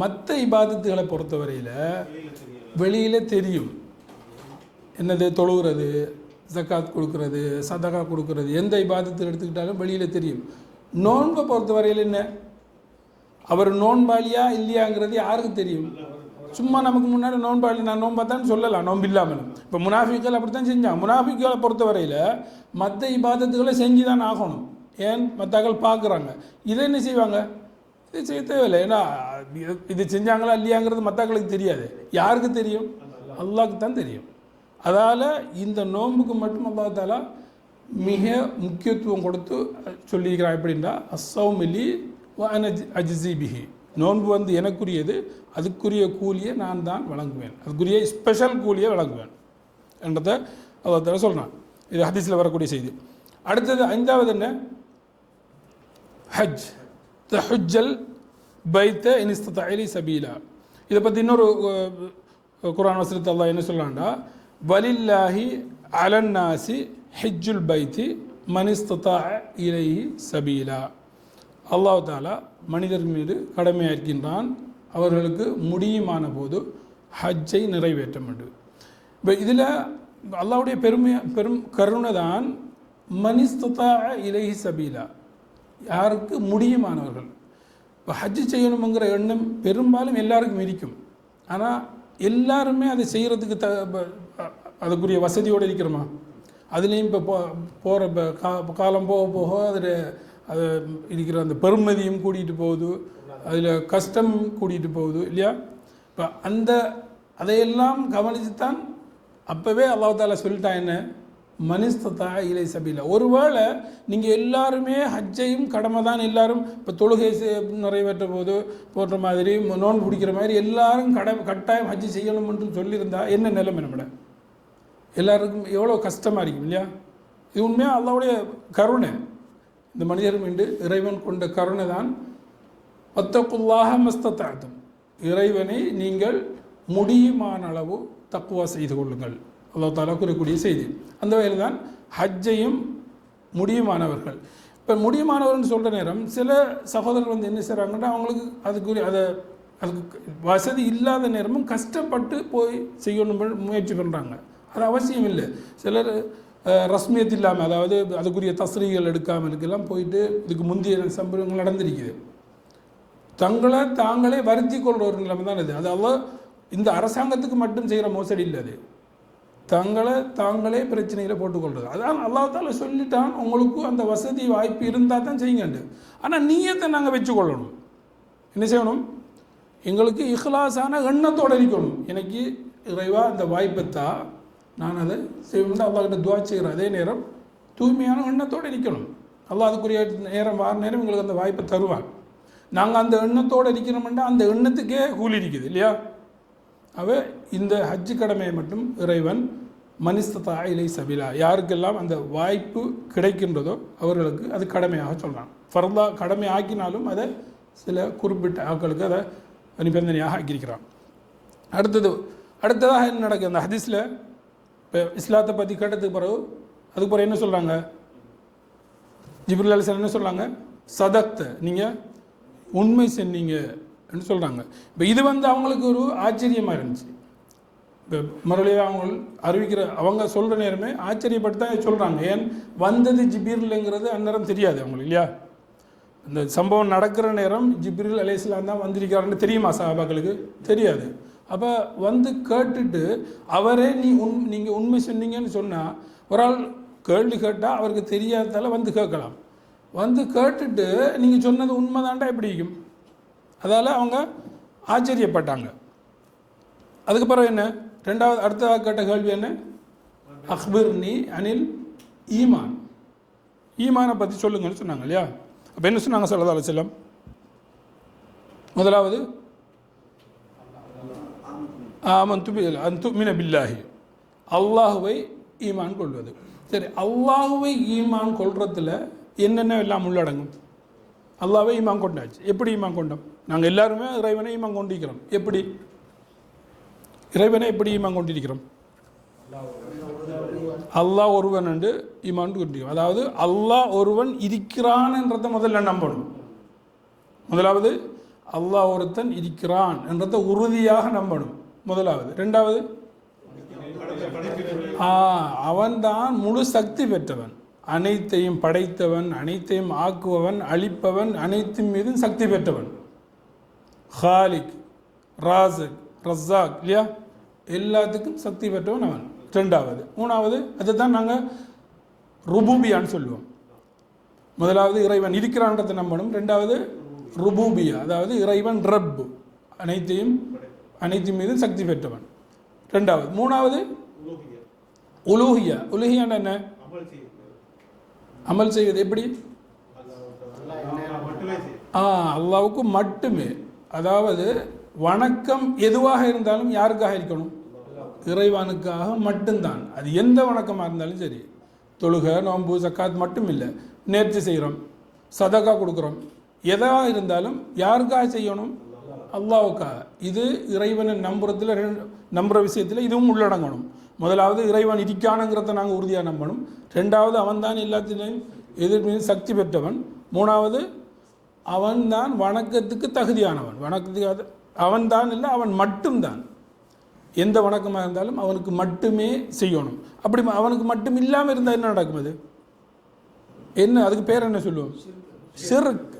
மற்ற இபாதத்துகளை பொறுத்தவரையில் வெளியில் தெரியும். என்னது தொழுகிறது, ஜக்காத் கொடுக்கறது, சதகா கொடுக்கறது, எந்த இபாதத்தில் எடுத்துக்கிட்டாலும் வெளியில் தெரியும். நோன்பை பொறுத்தவரையில் என்ன, அவர் நோன்பாளியா இல்லையாங்கிறது யாருக்கு தெரியும்? சும்மா நமக்கு முன்னாடி நோன்பாளி, நான் நோன்பாத்தான்னு சொல்லலாம், நோன்பு இல்லாமலும். இப்போ முனாஃபிக்கள் அப்படி தான் செஞ்சாங்க. முனாஃபிக்களை பொறுத்தவரையில் மற்ற இபாதத்துக்களை செஞ்சு தான் ஆகணும். ஏன் மற்றவர்கள் பார்க்குறாங்க. இதை என்ன செய்வாங்க? இது செய்ய தேவையில்லை. ஏன்னா இது செஞ்சாங்களா இல்லையாங்கிறது மற்றவர்களுக்கு தெரியாது. யாருக்கு தெரியும்? அல்லாஹ்க்கு தான் தெரியும். அதால் இந்த நோன்புக்கு மட்டும் அல்லாஹ் தஆலா மிக முக்கியத்துவம் கொடுத்து சொல்லியிருக்கிறான். எப்படின்னா, அஸ்ஸௌமிலி வ அன அஜ்ஸி பிஹி, நோன்பு எனக்குரியது, அதுக்குரிய கூலியை நான் தான் வழங்குவேன், அதுக்குரிய ஸ்பெஷல் கூலியை வழங்குவேன் என்றதை அல்லாஹ் தஆலா சொல்கிறான். இது ஹதீஸில் வரக்கூடிய செய்தி. அடுத்தது 5வது என்ன? ஹஜ். தஹுஜ்ஜல் பைத்த இன் இஸ்ததஅ இலைஹி சபீலா. இதை பற்றி இன்னொரு குர்ஆன் வசனத்தை அல்லாஹ் என்ன சொல்கிறான்டா, வலில்லாஹி அலன்னாசி ஹிஜ்ஜுல் பைத்தி மன் இஸ்ததஅ இலைஹி சபீலா. அல்லாஹ் தஆலா மனிதர் மீது கடமையாக்கின்றான், அவர்களுக்கு முடியுமான போது ஹஜ்ஜை நிறைவேற்ற வேண்டும். இப்போ இதில் அல்லாஹ்வுடைய பெரும் கருணை தான் மன் இஸ்ததஅ இலைஹி சபீலா, யாருக்கு முடியுமானவர்கள். இப்போ ஹஜ்ஜு செய்யணுங்கிற எண்ணம் பெரும்பாலும் எல்லாருக்கும் இருக்கும். ஆனால் எல்லாருமே அதை செய்கிறதுக்கு அதுக்குரிய வசதியோடு இருக்கிறோமா? அதுலேயும் இப்போ போகிற காலம் போக போக அதில் அது இருக்கிற அந்த பெருமதியும் கூட்டிகிட்டு போகுது, அதில் கஷ்டம் கூட்டிகிட்டு போகுது இல்லையா? இப்போ அதையெல்லாம் கவனித்து தான் அப்போவே அல்லாஹ் தஆலா சொல்லிட்டான், என்ன, மனிஸ்ததா இலை சபீலா. ஒருவேளை நீங்கள் எல்லாருமே ஹஜ்ஜையும் கடமை தான், எல்லாரும் இப்போ தொழுகை நிறைவேற்ற போது போன்ற மாதிரி நோன்பு பிடிக்கிற மாதிரி எல்லாரும் கட்டாயம் ஹஜ்ஜு செய்யணும்னு சொல்லியிருந்தா என்ன நிலைமை? நம்மள எல்லாருக்கும் எவ்வளோ கஷ்டமாக இருக்கும் இல்லையா? இது உண்மையாக அல்லாஹ்வுடைய கருணை. இந்த மனிதர் மீண்டு இறைவன் கொண்ட கருணை தான். வத்தகுல்லாஹ மஸ்ததஅதும், இறைவனை நீங்கள் முடியுமான அளவு தக்வா செய்து கொள்ளுங்கள், அல்லாஹ் தஆலா கூறக்கூடிய செய்தி. அந்த வகையில் தான் ஹஜ்ஜையும் முடியுமானவர்கள். இப்போ முடியுமானவர்னு சொல்கிற நேரம் சில சகோதரர்கள் என்ன செய்கிறாங்கன்னா, அவங்களுக்கு அதுக்கு வசதி இல்லாத நேரமும் கஷ்டப்பட்டு போய் செய்யணும் முயற்சி பண்ணுறாங்க. அது அவசியம் இல்லை. சிலர் ரஸ்மியத் இல்லாமல், அதாவது அதுக்குரிய தஸ்ரீகள் எடுக்காமல் இருக்கலாம் போயிட்டு இதுக்கு முந்தைய சம்பவங்கள் நடந்திருக்குது. தாங்களே வருத்தி கொள்கிற ஒரு நிலைமை தான் இது. அது இந்த அரசாங்கத்துக்கு மட்டும் செய்கிற மோசடி இல்லை, அது தாங்களே பிரச்சனையில் போட்டுக்கொள்வது. அதான் அல்லாஹ் தஆலா சொல்லிட்டான், உங்களுக்கு அந்த வசதி வாய்ப்பு இருந்தால் தான் செய்யுங்க. ஆனால் நீயத்தை நாங்கள் வச்சுக்கொள்ளணும். என்ன செய்யணும்? எங்களுக்கு இஹ்லாஸான எண்ணத்தோடு இருக்கணும். எனக்கு இறைவா அந்த வாய்ப்பைத்தா, நான் அதை செய்யணும் அல்லாஹ்கிட்ட துஆ செய்கிறேன். அதே நேரம் தூய்மையான எண்ணத்தோடு இருக்கணும். அல்லாஹ் அதுக்குரிய நேரம் வார நேரம் எங்களுக்கு அந்த வாய்ப்பை தருவான். நாங்கள் அந்த எண்ணத்தோடு இருக்கிறோம்னா அந்த எண்ணத்துக்கே கூலி இருக்குது இல்லையா? இந்த ஹஜ்ஜு கடமையை மட்டும் இறைவன் மனிஸ்ததா இலைஹி சபீலா, யாருக்கெல்லாம் அந்த வாய்ப்பு கிடைக்கின்றதோ அவர்களுக்கு அது கடமையாக சொல்கிறான். ஃபர்தா கடமை ஆக்கினாலும் அதை சில குறிப்பிட்ட ஆட்களுக்கு அதை நிபந்தனையாக ஆக்கியிருக்கிறான். அடுத்ததாக என்ன நடக்குது? அந்த ஹதீஸில் இப்போ இஸ்லாத்தை பற்றி கேட்டதுக்கு பிறகு என்ன சொல்கிறாங்க? ஜிப்ரீல் அலைஹிஸ்ஸலாம் என்ன சொல்கிறாங்க? சதக்த, நீங்கள் உண்மை சொன்னீங்கன்னு சொல்கிறாங்க. இப்போ இது அவங்களுக்கு ஒரு ஆச்சரியமாக இருந்துச்சு. இப்போ மறுபடியும் அவங்க சொல்கிற நேரமே ஆச்சரியப்பட்டு தான் சொல்கிறாங்க. ஏன் வந்தது ஜிப்ரீல்ங்கிறது அந்நேரம் தெரியாது அவங்களுக்கு இல்லையா? இந்த சம்பவம் நடக்கிற நேரம் ஜிப்ரீல் அலைஹிஸ்ஸலாம் தான் வந்திருக்காருன்னு தெரியுமா சஹாபாக்களுக்கு? தெரியாது. அப்போ கேட்டுட்டு அவரே நீங்கள் உண்மை சொன்னீங்கன்னு சொன்னால், ஒரு ஆள் கேள்வி கேட்டால் அவருக்கு தெரியாததால் கேட்கலாம். கேட்டுட்டு நீங்கள் சொன்னது உண்மைதான்டா எப்படி இருக்கும்? அதால் அவங்க ஆச்சரியப்பட்டாங்க. அதுக்கு பிறகு என்ன? அடுத்ததாக கேட்ட கேள்வி என்ன? அக்பிர்னி அனில் ஈமான், ஈமானை பற்றி சொல்லுங்கன்னு சொன்னாங்க இல்லையா? அப்போ என்ன சொன்னாங்க ஸல்லல்லாஹு அலைஹி வஸல்லம்? முதலாவது துமின பில்லாஹி, அல்லாஹுவை ஈமான் கொள்வது. சரி, அல்லாஹுவை ஈமான் கொள்றதுல என்னென்ன எல்லாம் உள்ளடங்கும்? அல்லாஹ்வை ஈமான் கொண்டாச்சு. எப்படி ஈமான் கொண்டோம்? நாங்கள் எல்லாருமே இறைவனை ஈமான் கொண்டிருக்கிறோம். எப்படி இறைவனை ஈமான் கொண்டிருக்கிறோம்? அல்லாஹ் ஒருவன் என்று ஈமான் கொண்டிருக்கிறோம். அதாவது அல்லாஹ் ஒருவன் இருக்கிறான் என்றதை முதல்ல நம்பணும். முதலாவது அல்லாஹ் ஒருத்தன் இருக்கிறான் என்றதை உறுதியாக நம்பணும் முதலாவது. ரெண்டாவது அவன்தான் முழு சக்தி பெற்றவன், அனைத்தையும் படைத்தவன், அனைத்தையும் ஆக்குபவன், அழிப்பவன், அனைத்தின் மீதும் சக்தி பெற்றவன். ஹாலிக், ராசிக், ரஸாக் இல்லையா, எல்லாத்துக்கும் சக்தி பெற்றவன் அவன். ரெண்டாவது. மூணாவது, அதை தான் நாங்கள் ருபூபியான்னு சொல்லுவோம். முதலாவது இறைவன் இருக்கிறான்றதை நம்பணும். ரெண்டாவது ருபூபியா, அதாவது இறைவன் ரப்பு, அனைத்தின் மீதும் சக்தி பெற்றவன். ரெண்டாவது. மூணாவது உலூஹியா. உலூஹியான்னா என்ன? அமல் செய்வது. எப்படி? அல்லாவுக்கு மட்டுமே. அதாவது வணக்கம் எதுவாக இருந்தாலும் யாருக்காக இருக்கணும்? இறைவனுக்காக மட்டும்தான். அது எந்த வணக்கமாக இருந்தாலும் சரி, தொழுகை, நோன்பு, சக்காத் மட்டும் இல்லை, நேர்ச்சி செய்கிறோம், சதகா கொடுக்குறோம், எதாக இருந்தாலும் யாருக்காக செய்யணும்? அல்லாவுக்காக. இது இறைவனை நம்புகிற விஷயத்தில் இதுவும் உள்ளடங்கணும். முதலாவது இறைவன் இருக்கானுங்கிறத நாங்கள் உறுதியாக நம்பணும். ரெண்டாவது, அவன்தான் எல்லாத்திலையும் எதிர்மையும் சக்தி பெற்றவன். மூணாவது, அவன்தான் வணக்கத்துக்கு தகுதியானவன். வணக்கத்துக்கு அவன்தான் இல்லை, அவன் மட்டும்தான். எந்த வணக்கமாக இருந்தாலும் அவனுக்கு மட்டுமே செய்யணும். அப்படி அவனுக்கு மட்டும் இல்லாமல் இருந்தால் என்ன நடக்கும்? அது என்ன? அதுக்கு பேர் என்ன சொல்லுவோம்? ஷிர்க்.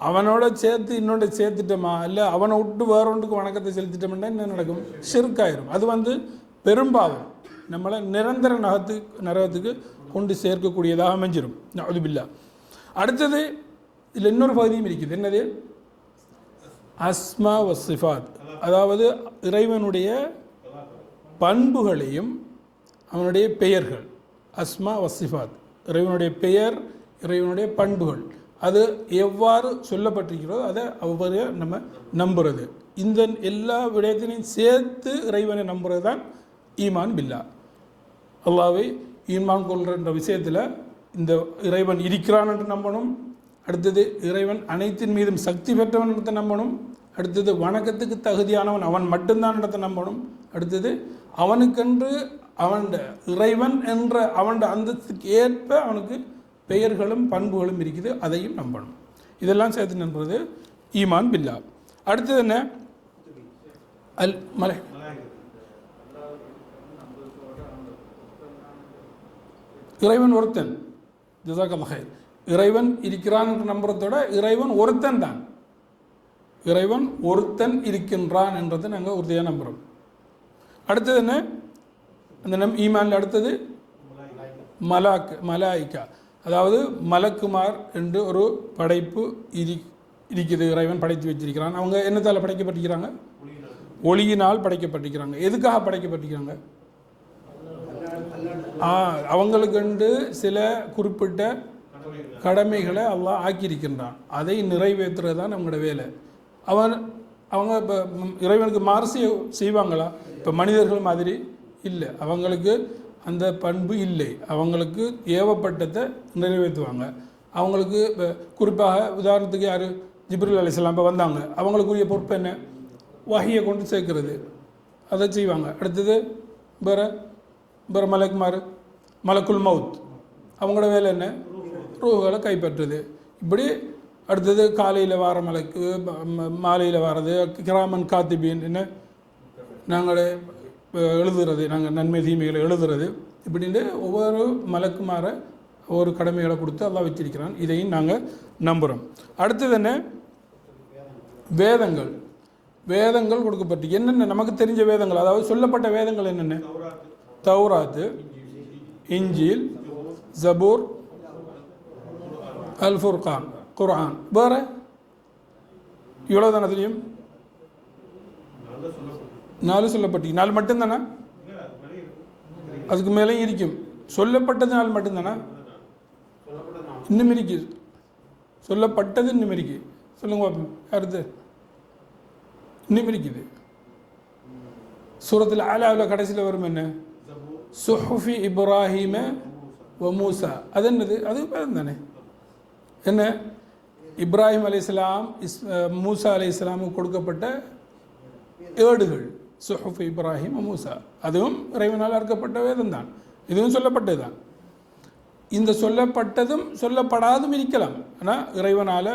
அவனோட சேர்த்து இன்னொன்று சேர்த்துட்டோமா, இல்லை அவனை விட்டு வேற ஒன்றுக்கு வணக்கத்தை செலுத்திட்டோம்னா என்ன நடக்கும்? ஷிர்க் ஆயிரும். அது பெரும்பாலும் நம்மளை நிரந்தர நரகத்துக்கு கொண்டு சேர்க்கக்கூடியதாக அமைஞ்சிடும். அதுபில்லா. அடுத்தது இதில் இன்னொரு பகுதியும் இருக்குது. என்னது? அஸ்மா வசிஃபாத். அதாவது இறைவனுடைய பண்புகளையும் அவனுடைய பெயர்கள். அஸ்மா வசிஃபாத், இறைவனுடைய பெயர், இறைவனுடைய பண்புகள், அது எவ்வாறு சொல்லப்பட்டிருக்கிறதோ அதை அவ்வாறு நம்ம நம்புறது. இந்த எல்லா விடயத்தினையும் சேர்த்து இறைவனை நம்புறது தான் ஈமான் பில்லா. அல்லாஹ்வை ஈமான் கொள்கிற விஷயத்தில் இந்த இறைவன் இருக்கிறான் என்று நம்பணும். அடுத்தது இறைவன் அனைத்தின் மீதும் சக்தி பெற்றவன் இடத்தை நம்பணும். அடுத்தது வணக்கத்துக்கு தகுதியானவன் அவன் மட்டும்தான் இடத்தை நம்பணும். அடுத்தது அவனுக்கென்று அவன் இறைவன் என்ற அவன் அந்தஸ்துக்கு ஏற்ப அவனுக்கு பெயர்களும் பண்புகளும் இருக்குது, அதையும் நம்பணும். இதெல்லாம் சேர்த்து நம்புறது ஈமான் பில்லா. அடுத்தது என்ன? அல் மலை இறைவன் ஒருத்தன். ஜஸாக்கல்லாஹ் ஹைர். இறைவன் இருக்கிறான் என்று நம்புறதோட இறைவன் ஒருத்தன் தான். இறைவன் ஒருத்தன் இருக்கின்றான் என்றதை நாங்கள் உறுதியாக நம்புகிறோம். அடுத்தது என்ன? அந்த ஈமான் அடுத்தது மலாய்க்கா. அதாவது மலக்குமார் என்று ஒரு படைப்பு இருக்குது. இறைவன் படைத்து வச்சிருக்கிறான். அவங்க என்னத்தால் படைக்கப்பட்டிருக்கிறாங்க? ஒளியினால் படைக்கப்பட்டிருக்கிறாங்க. எதுக்காக படைக்கப்பட்டிருக்கிறாங்க? அவங்களுக்கென்று சில குறிப்பிட்ட கடமைகளை அல்லாஹ் ஆக்கியிருக்கின்றான். அதை நிறைவேற்றுறது தான் நம்மளோட வேலை. அவங்க இப்போ இறைவனுக்கு மாறு செய்வாங்களா? இப்போ மனிதர்கள் மாதிரி இல்லை, அவங்களுக்கு அந்த பண்பு இல்லை. அவங்களுக்கு ஏவப்பட்டதை நிறைவேற்றுவாங்க. அவங்களுக்கு இப்போ குறிப்பாக உதாரணத்துக்கு யார்? ஜிப்ரீல் அலைஹிஸ்ஸலாம் இப்போ வந்தாங்க. அவங்களுக்குரிய பொறுப்பு என்ன? வஹியை கொண்டு சேர்க்கிறது, அதை செய்வாங்க. அடுத்தது வேற மலக்குமார், மலக்குல் மவுத், அவங்களோட வேலை என்ன? ரூஹுகளை கைப்பற்றுறது. இப்படி அடுத்தது காலையில் வார மலக்கு, மாலையில் வாரது, கிராமன் காத்திபீன், என்ன நாங்கள் எழுதுறது, நாங்கள் நன்மை தீமைகளை எழுதுறது, இப்படின்னு ஒவ்வொரு மலக்குமார ஒவ்வொரு கடமைகளை கொடுத்து அல்லாஹ் வச்சிருக்கிறான். இதையும் நாங்கள் நம்புகிறோம். அடுத்தது என்ன? வேதங்கள் கொடுக்கப்பட்டு என்னென்ன நமக்கு தெரிஞ்ச வேதங்கள், அதாவது சொல்லப்பட்ட வேதங்கள் என்னென்ன? தௌராத்து, இஞ்சில், ஜபூர், அல் ஃபுர்கான், குர்ஆன். வேறு இவ்வளோ தானே தெரியும்? 4 சொல்லப்பட்டு 4 மட்டும்தானே? அதுக்கு மேலே இருக்கும். சொல்லப்பட்டது 4 மட்டும்தானே? இன்னும் இருக்கு. சொல்லப்பட்டது இன்னும் இருக்கு. சொல்லுங்க அடுத்து. இன்னும் இருக்குது. சூரத்தில் ஆலாவில் கடைசியில் வரும் என்ன? சுஹுஃபி இப்ராஹீம வ மூசா. அது என்னது? அது பேர் தானே? என்ன? இப்ராஹிம் அலைஹிஸ்ஸலாம், மூசா அலைஹிஸ்ஸலாமுக்கு கொடுக்கப்பட்ட ஏடுகள். சுஹுஃப் இப்ராஹிம் மூசா, அதுவும் இறைவனால் அறுக்கப்பட்ட வேதம் தான். இதுவும் சொல்லப்பட்டது தான். இந்த சொல்லப்பட்டதும் சொல்லப்படாதும் இருக்கலாம். ஆனால் இறைவனால்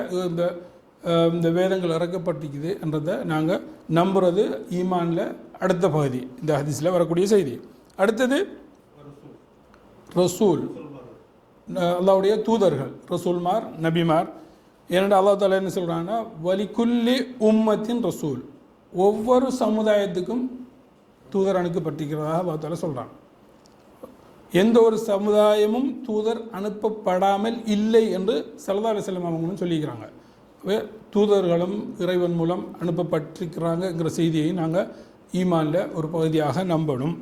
இந்த வேதங்கள் இறக்கப்பட்டிருக்குது என்றதை நாங்கள் நம்புறது ஈமானில் அடுத்த பகுதி, இந்த ஹதீஸில் வரக்கூடிய செய்தி. அடுத்தது ரசூல், அல்லாஹ்வுடைய தூதர்கள், ரசூல்மார், நபிமார். ஏனென்றால் அல்லாஹ் தஆலா என்ன சொல்கிறாங்கன்னா, வலிக்குல்லி உம்மத்தின் ரசூல், ஒவ்வொரு சமுதாயத்துக்கும் தூதர் அனுப்பப்பட்டிருக்கிறதாக அல்லாஹ் தஆலா சொல்கிறான். எந்த ஒரு சமுதாயமும் தூதர் அனுப்பப்படாமல் இல்லை என்று ஸல்லல்லாஹு அலைஹி வஸல்லம் அவங்களும் சொல்லிக்கிறாங்க. தூதர்களும் இறைவன் மூலம் அனுப்பப்பட்டிருக்கிறாங்கங்கிற செய்தியை நாங்கள் ஈமானில் ஒரு பகுதியாக நம்பணும்.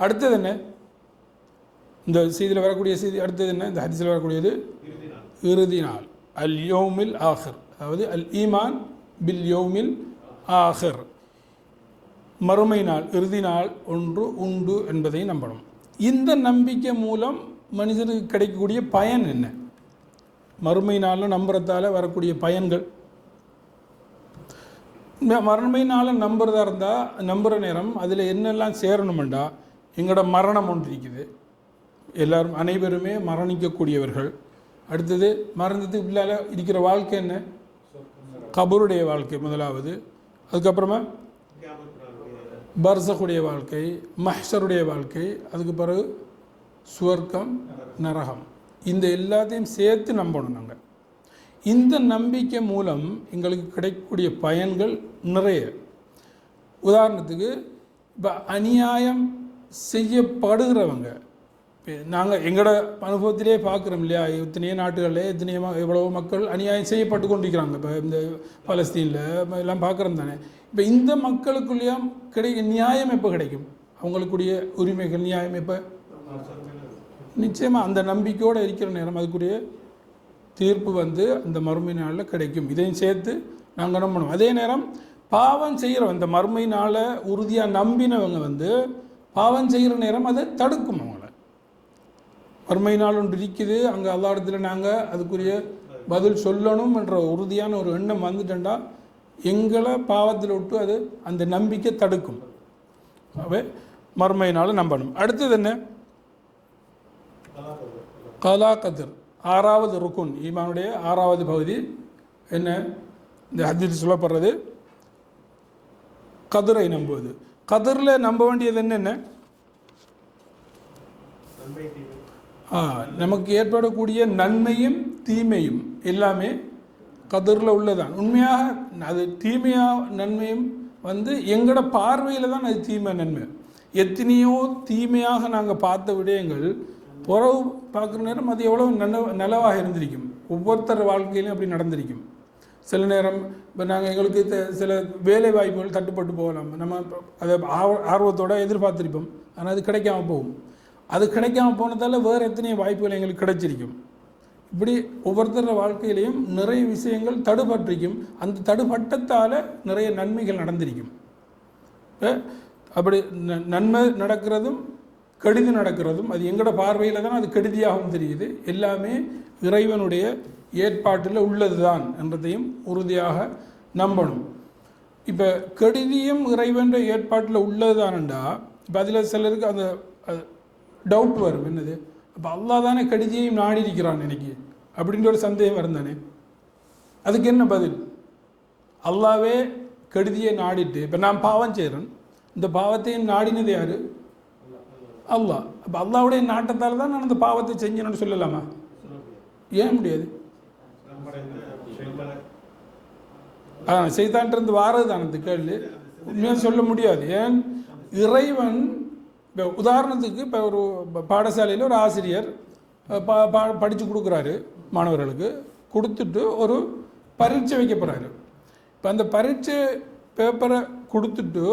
அடுத்தது என்ன, இந்த செய்தியில் வரக்கூடிய செய்தி அடுத்தது என்ன, இந்த ஹதீஸில் வரக்கூடியது இறுதி நாள், அல் யௌமில் ஆஹிர், அதாவது அல் ஈமான் பில் யௌமில் ஆஹிர், மறுமை நாள், இறுதி நாள் ஒன்று உண்டு என்பதை நம்பணும். இந்த நம்பிக்கை மூலம் மனிதனுக்கு கிடைக்கக்கூடிய பயன் என்ன, மறுமை நாளில் நம்புறதால வரக்கூடிய பயன்கள். மறுமை நாளில் நம்புறதா இருந்தால், நம்புகிற நேரம் அதில் என்னெல்லாம் சேரணுமெண்டா, எங்களோட மரணம் ஒன்று இருக்குது, எல்லாரும் அனைவருமே மரணிக்கக்கூடியவர்கள். அடுத்தது மரணத்துக்கு பிள்ளால் இருக்கிற வாழ்க்கை என்ன, கபருடைய வாழ்க்கை முதலாவது. அதுக்கப்புறமா பர்சகுடைய வாழ்க்கை, மஹ்ஷருடைய வாழ்க்கை, அதுக்கு பிறகு சுவர்க்கம், நரகம். இந்த எல்லாத்தையும் சேர்த்து நம்பணும் நாங்கள். இந்த நம்பிக்கை மூலம் எங்களுக்கு கிடைக்கக்கூடிய பயன்கள் நிறைய. உதாரணத்துக்கு இப்போ அநியாயம் செய்யப்படுகிறவங்க, நாங்கள் எங்களோட அனுபவத்திலே பார்க்குறோம் இல்லையா, எத்தனையோ நாடுகளில் எவ்வளவோ மக்கள் அநியாயம் செய்யப்பட்டு கொண்டிருக்கிறாங்க. இப்போ இந்த பலஸ்தீனில் எல்லாம் பார்க்குறோம் தானே. இப்போ இந்த மக்களுக்குள்ளேயும் நியாயம் எப்போ கிடைக்கும், அவங்களுக்குரிய உரிமைகள் நியாயம் எப்போ? நிச்சயமாக அந்த நம்பிக்கையோடு இருக்கிற நேரம் அதுக்குரிய தீர்ப்பு அந்த மறுமை நாளில் கிடைக்கும். இதையும் சேர்த்து நாங்கள் நம்பணும். அதே நேரம் பாவம் செய்கிறவங்க, இந்த மறுமை நாளை உறுதியாக நம்பினவங்க பாவம் செய்கிற நேரம் அதை தடுக்கும். அவங்கள மறுமை நாள் ஒன்று இருக்குது, அங்கே எல்லா இடத்துல நாங்கள் அதுக்குரிய பதில் சொல்லணும் என்ற உறுதியான ஒரு எண்ணம் வந்துட்டா எங்களை பாவத்தில் விட்டு அது அந்த நம்பிக்கை தடுக்கும். அவை மறுமை நாளை நம்பணும். அடுத்தது என்ன, கலா கதிர், ஆறாவது ருக்குன், ஈமானுடைய ஆறாவது பகுதி என்ன, இந்த ஹதீஸில் சொல்லப்படுறது கதிரை நம்புவது. கதிரில் நம்ப வேண்டியது என்னென்ன, நமக்கு ஏற்படக்கூடிய நன்மையும் தீமையும் எல்லாமே கதிரில் உள்ளதான். உண்மையாக அது தீமையாக நன்மையும் எங்களோட பார்வையில் தான் அது தீமை நன்மை. எத்தனையோ தீமையாக நாங்கள் பார்த்த விடயங்கள் புறவு பார்க்குற நேரம் அது எவ்வளோ நலவாக இருந்திருக்கும். ஒவ்வொருத்தர் வாழ்க்கையிலும் அப்படி நடந்திருக்கும். சில நேரம் இப்போ நாங்கள் எங்களுக்கு சில வேலை வாய்ப்புகள் தட்டுப்பட்டு போகலாம், நம்ம அதை ஆர்வத்தோடு எதிர்பார்த்துருப்போம், ஆனால் அது கிடைக்காம போகும். அது கிடைக்காம போனதால் வேறு எத்தனையோ வாய்ப்புகள் எங்களுக்கு கிடைச்சிருக்கும். இப்படி ஒவ்வொருத்தர வாழ்க்கையிலையும் நிறைய விஷயங்கள் தடுபட்டிருக்கும். அந்த தடுபட்டத்தால் நிறைய நன்மைகள் நடந்திருக்கும். அப்படி நன்மை நடக்கிறதும் கெடுதி நடக்கிறதும் அது எங்களோட பார்வையில் தான் அது கெடுதியாகவும் தெரியுது. எல்லாமே இறைவனுடைய ஏற்பாட்டில் உள்ளது தான் என்றதையும் உறுதியாக நம்பணும். இப்போ கெடுதியும் இறைவனுடைய ஏற்பாட்டில் உள்ளது தானண்டா, இப்போ அதில் சிலருக்கு அந்த டவுட் வரும், என்னது அப்போ அல்லாஹ் தானே கெடுதியையும் நாடி இருக்கிறான் எனக்கு அப்படின்ற ஒரு சந்தேகம் வருந்தானே. அதுக்கு என்ன பதில்? அல்லாவே கெடுதியை நாடிட்டு, இப்போ நான் பாவம் செய்கிறேன், இந்த பாவத்தையும் நாடினது யார்? அல்லாஹ். அப்போ அல்லாவுடைய நாட்டத்தால் தான் நான் அந்த பாவத்தை செஞ்சேன்னு சொல்லலாமா? ஏன் முடியாது? செய்தான்ட்டு வாரது தான் அந்த கேள்வி. உண்மையாக சொல்ல முடியாது. ஏன் இறைவன், இப்போ உதாரணத்துக்கு இப்போ ஒரு பாடசாலையில் ஒரு ஆசிரியர் படித்து கொடுக்குறாரு மாணவர்களுக்கு, கொடுத்துட்டு ஒரு பரீட்சை வைக்க போகிறாரு. இப்போ அந்த பரீட்சை பேப்பரை கொடுத்துட்டு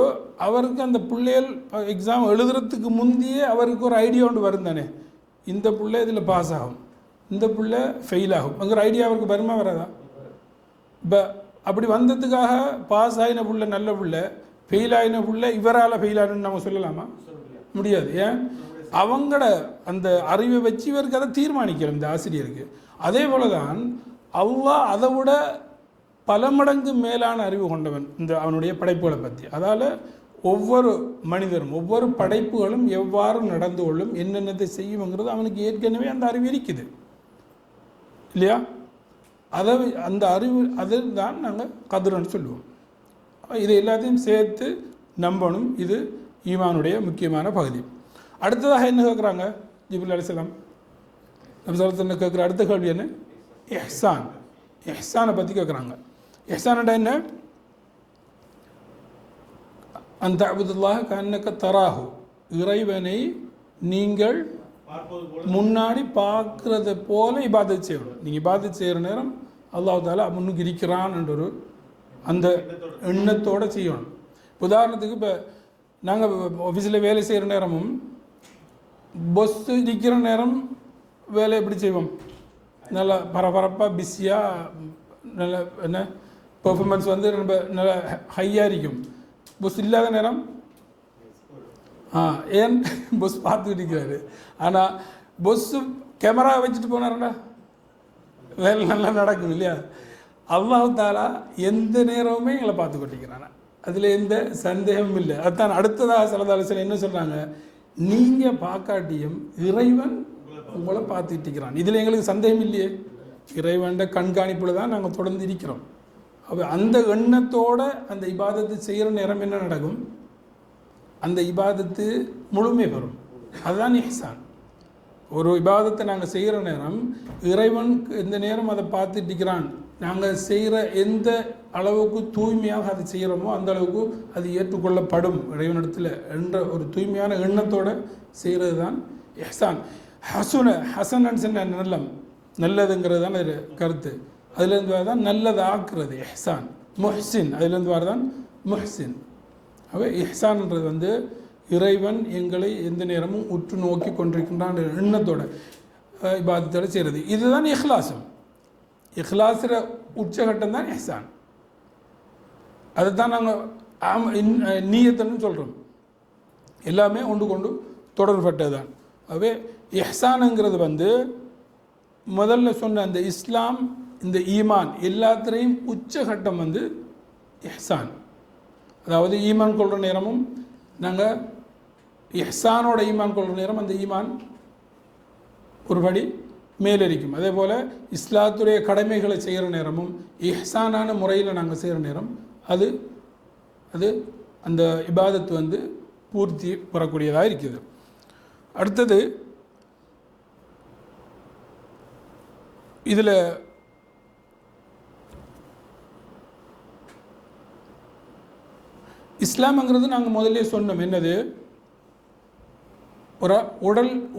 அவருக்கு அந்த பிள்ளைகள் எக்ஸாம் எழுதுறதுக்கு முந்தையே அவருக்கு ஒரு ஐடியா ஒன்று வரும் தானே, இந்த பிள்ளை இதில் பாஸ் ஆகும், இந்த பிள்ளை ஃபெயில் ஆகும், அங்கே ஒரு ஐடியா அவருக்கு வருமா வராதா? இப்போ அப்படி வந்ததுக்காக பாஸ் ஆகின பிள்ளை நல்ல பிள்ளை, ஃபெயில் ஆகின பிள்ளை இவரால் ஃபெயில் ஆகணும்னு நம்ம சொல்லலாமா? முடியாது. ஏன்? அவங்களோட அந்த அறிவை வச்சு இவருக்கு அதை தீர்மானிக்கிறோம் இந்த ஆசிரியருக்கு. அதே போல தான் அல்லாஹ் அதை விட பல மடங்கு மேலான அறிவு கொண்டவன் இந்த அவனுடைய படைப்புகளை பற்றி. அதால் ஒவ்வொரு மனிதரும் ஒவ்வொரு படைப்புகளும் எவ்வாறு நடந்து கொள்ளும், என்னென்னத்தை செய்யுங்கிறது அவனுக்கு ஏற்கனவே அந்த அறிவு இருக்குது இல்லையா? அதை அந்த அறிவு அதில் தான் நாங்கள் கதிரன்னு சொல்லுவோம். இது எல்லாத்தையும் சேர்த்து நம்பணும். இது ஈமானுடைய முக்கியமான பகுதி. அடுத்ததாக என்ன கேட்குறாங்க ஜிப்ரீல் அலைஹிஸ்ஸலாம்? நபி ஸல்லல்லாஹு அலைஹி வஸல்லம் கேட்குற அடுத்த கேள்வி என்ன? இஹ்சான். இஹ்சானை பற்றி கேட்குறாங்க. இஹ்சான்டா என்ன? அந்த அபுதுல்லாஹ் கன்னக தராஹு, இறைவனை நீங்கள் முன்னாடி பார்க்கறத போல இபாதத் செய்யணும். நீங்கள் இபாதத் செய்கிற நேரம் அல்லாஹ் தஆலா முன்னுக்கு இருக்கிறான் என்ற ஒரு அந்த எண்ணத்தோடு செய்யணும். உதாரணத்துக்கு இப்போ நாங்கள் ஆஃபீஸில் வேலை செய்கிற நேரமும் பஸ் இருக்கிற நேரம் வேலை எப்படி செய்வோம்? நல்லா பரபரப்பாக பிஸியாக நல்ல என்ன பெர்ஃபார்மன்ஸ் வந்து ரொம்ப நல்லா ஹையாக இருக்கும். பஸ் இல்லாத நேரம் ஏன் பஸ் பார்த்துக்கிட்டு இருக்கிறாரு. ஆனால் பஸ்ஸு கேமரா வச்சுட்டு போனாருன்னா வேலை நல்லா நடக்கும் இல்லையா? அல்லாஹ் தஆலா எந்த நேரமுமே எங்களை பார்த்து கொண்டிருக்கிறாங்க, அதில் எந்த சந்தேகமும் இல்லை. அதுதான் அடுத்ததாக ஸல்லல்லாஹு அலைஹி வஸல்லம் என்ன சொல்கிறாங்க? நீங்கள் பார்க்காட்டியும் இறைவன் உங்களை பார்த்துட்டு இருக்கிறான். இதில் எங்களுக்கு சந்தேகம் இல்லையே, இறைவன் கண்காணிப்பில் தான் நாங்கள் தொடர்ந்து இருக்கிறோம். அப்போ அந்த எண்ணத்தோடு அந்த இபாதத்து செய்கிற நேரம் என்ன நடக்கும்? அந்த இபாதத்து முழுமை பெறும். அதுதான் இஹ்சான். ஒரு இபாதத்தை நாங்கள் செய்கிற நேரம் இறைவன் எந்த நேரம் அதை பார்த்துட்டு இருக்கிறான். நாங்கள் செய்கிற எந்த அளவுக்கு தூய்மையாக அதை செய்கிறோமோ அந்த அளவுக்கு அது ஏற்றுக்கொள்ளப்படும் இறைவனிடத்தில் என்ற ஒரு தூய்மையான எண்ணத்தோடு செய்கிறது தான் இஹ்சான். ஹசன் சொன்ன நல்லதுங்கிறது தான் அது கருத்து. அதுலேருந்து வரதான் நல்லது ஆக்குறது இஹ்சான். முஹ்சின் அதுலேருந்து வரதான் முஹ்சின். அவை இஹ்சான்ன்றது வந்து இறைவன் எங்களை எந்த நேரமும் உற்று நோக்கி கொண்டிருக்கின்றான் எண்ணத்தோட இபாதத்தோட செய்கிறது. இதுதான் இஹ்லாஸும். இஹ்லாஸில் உச்சகட்டம் தான் இஹ்சான். அதுதான் நாங்கள் நீயத்துன்னு சொல்கிறோம். எல்லாமே ஒன்று கொண்டு தொடர்பட்டது தான். அவே இஹ்சானுங்கிறது வந்து முதல்ல சொன்ன அந்த இஸ்லாம், இந்த ஈமான் எல்லாத்திலையும் உச்சகட்டம் வந்து இஹ்சான். அதாவது ஈமான் கொள்கிற நேரமும் நாங்கள் இஹ்சானோட ஈமான் கொள்கிற நேரம் அந்த ஈமான் ஒருபடி மேலரிக்கும். அதே போல் இஸ்லாத்துடைய கடமைகளை செய்கிற நேரமும் இஹ்சானான முறையில் நாங்கள் செய்கிற நேரம் அது அது அந்த இபாதத்து வந்து பூர்த்தி பெறக்கூடியதாக இருக்குது. அடுத்தது இதில் இஸ்லாம்ங்கிறது நாங்கள் முதல்ல சொன்னோம் என்னது? ஒரு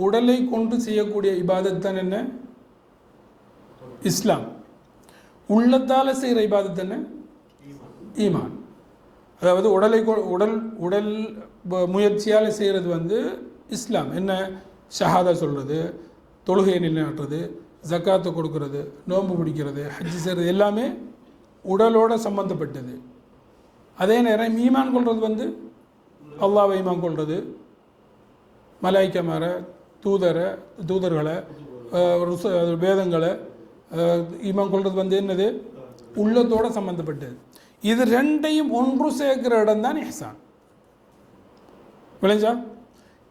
உடலை கொண்டு செய்யக்கூடிய இபாதத் தான் என்ன? இஸ்லாம். உள்ளத்தால் செய்கிற இபாதத் என்ன? ஈமான். அதாவது உடல் முயற்சியால் செய்கிறது வந்து இஸ்லாம். என்ன? ஷஹாதா சொல்கிறது, தொழுகையை நிலைநாட்டுறது, ஜக்காத்தை கொடுக்கறது, நோன்பு பிடிக்கிறது, ஹஜ்ஜி செய்கிறது எல்லாமே உடலோடு சம்பந்தப்பட்டது. அதே நேரம் ஈமான் கொள்வது வந்து அல்லாஹ்வை ஈமான் கொள்வது, மலாய்க்கமாரை, தூதர்களை, வேதங்களை ஈமான் கொள்வது வந்து என்னது? உள்ளத்தோடு சம்பந்தப்பட்டது. இது ரெண்டையும் ஒன்று சேர்க்கிற இடம் தான் இஹ்சான். விளைஞ்சா?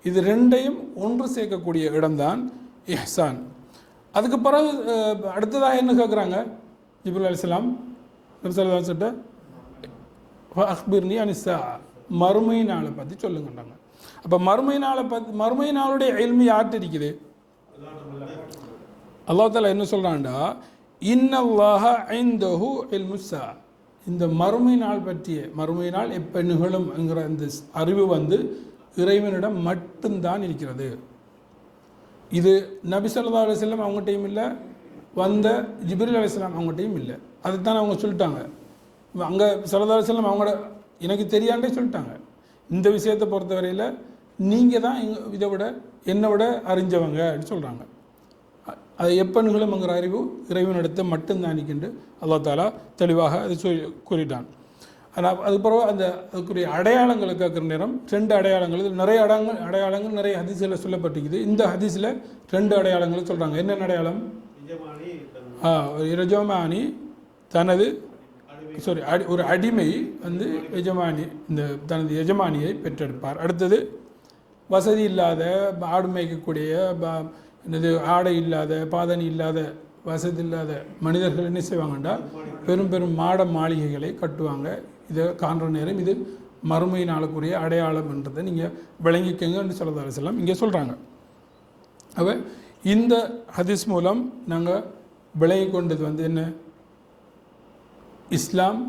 இது ரெண்டையும் ஒன்று சேர்க்கக்கூடிய இடம்தான் இஹ்சான். அதுக்கு பிறகு அடுத்ததாக என்ன கேட்குறாங்க ஜிப்ரீல் அலைஹிஸ்ஸலாம்? நபி ஸல்லல்லாஹு அலைஹி வஸல்லம் அக்பிர்னி அனிஸ்ஸா, மறுமை நாளை பற்றி சொல்லுங்கன்றாங்க. அப்போ மறுமை நாளுடைய இல்மு யார்கிட்ட இருக்குது? அல்லாஹ் தஆலா என்ன சொல்கிறான்டா, இன்னல்லாஹ இன்தஹு இல்முஸ்ஸா, இந்த மறுமை நாள் பற்றிய, மறுமை நாள் எப்போ நிகழும் என்கிற இந்த அறிவு வந்து இறைவனிடம் மட்டும்தான் இருக்கிறது. இது நபி ஸல்லல்லாஹு அலைஹி வஸல்லம் அவங்ககிட்டையும் இல்லை, வந்த ஜிப்ரீல் அலைஹிஸ்ஸலாம் அவங்ககிட்டையும் இல்லை. அதுதான் அவங்க சொல்லிட்டாங்க. அங்கே ஸல்லல்லாஹு அலைஹி வஸல்லம் அவங்களோட எனக்கு தெரியாண்டே சொல்லிட்டாங்க. இந்த விஷயத்தை பொறுத்தவரையில் நீங்கள் தான் இதை விட என்னை விட அறிஞ்சவங்க அப்படின்னு சொல்கிறாங்க. அது எப்போ நிகழும்ங்கிற அறிவு இறைவனிடத்தை மட்டும்தான் இருக்கின்று அல்லாஹ் தஆலா தெளிவாக அதை கூறிட்டான். ஆனால் அது பிறகு அதுக்குரிய அடையாளங்களை கேட்குற நேரம் ரெண்டு அடையாளங்கள், இது நிறைய அடையாளங்கள் நிறைய ஹதீஸில் சொல்லப்பட்டிருக்குது. இந்த ஹதீஸில் ரெண்டு அடையாளங்களை சொல்கிறாங்க. என்னென்ன அடையாளம்? எஜமானி தனது ஒரு அடிமை வந்து தனது எஜமானியை பெற்றெடுப்பார். அடுத்தது வசதி இல்லாத, ஆடு மேய்க்கக்கூடிய, என்னது ஆடை இல்லாத, பாதணி இல்லாத, வசதி இல்லாத மனிதர்கள் என்ன செய்வாங்கண்டா பெரும் பெரும் மாட மாளிகைகளை கட்டுவாங்க. இதை காண்ற நேரம் இது மறுமை நாளுக்குரிய அடையாளம்ன்றதை நீங்கள் விளங்கிக்கங்கன்னு ஸல்லல்லாஹு அலைஹி வஸல்லம் இங்கே சொல்கிறாங்க. அப்போ இந்த ஹதீஸ் மூலம் நாங்கள் விளங்கி கொண்டது என்ன, இஸ்லாம்,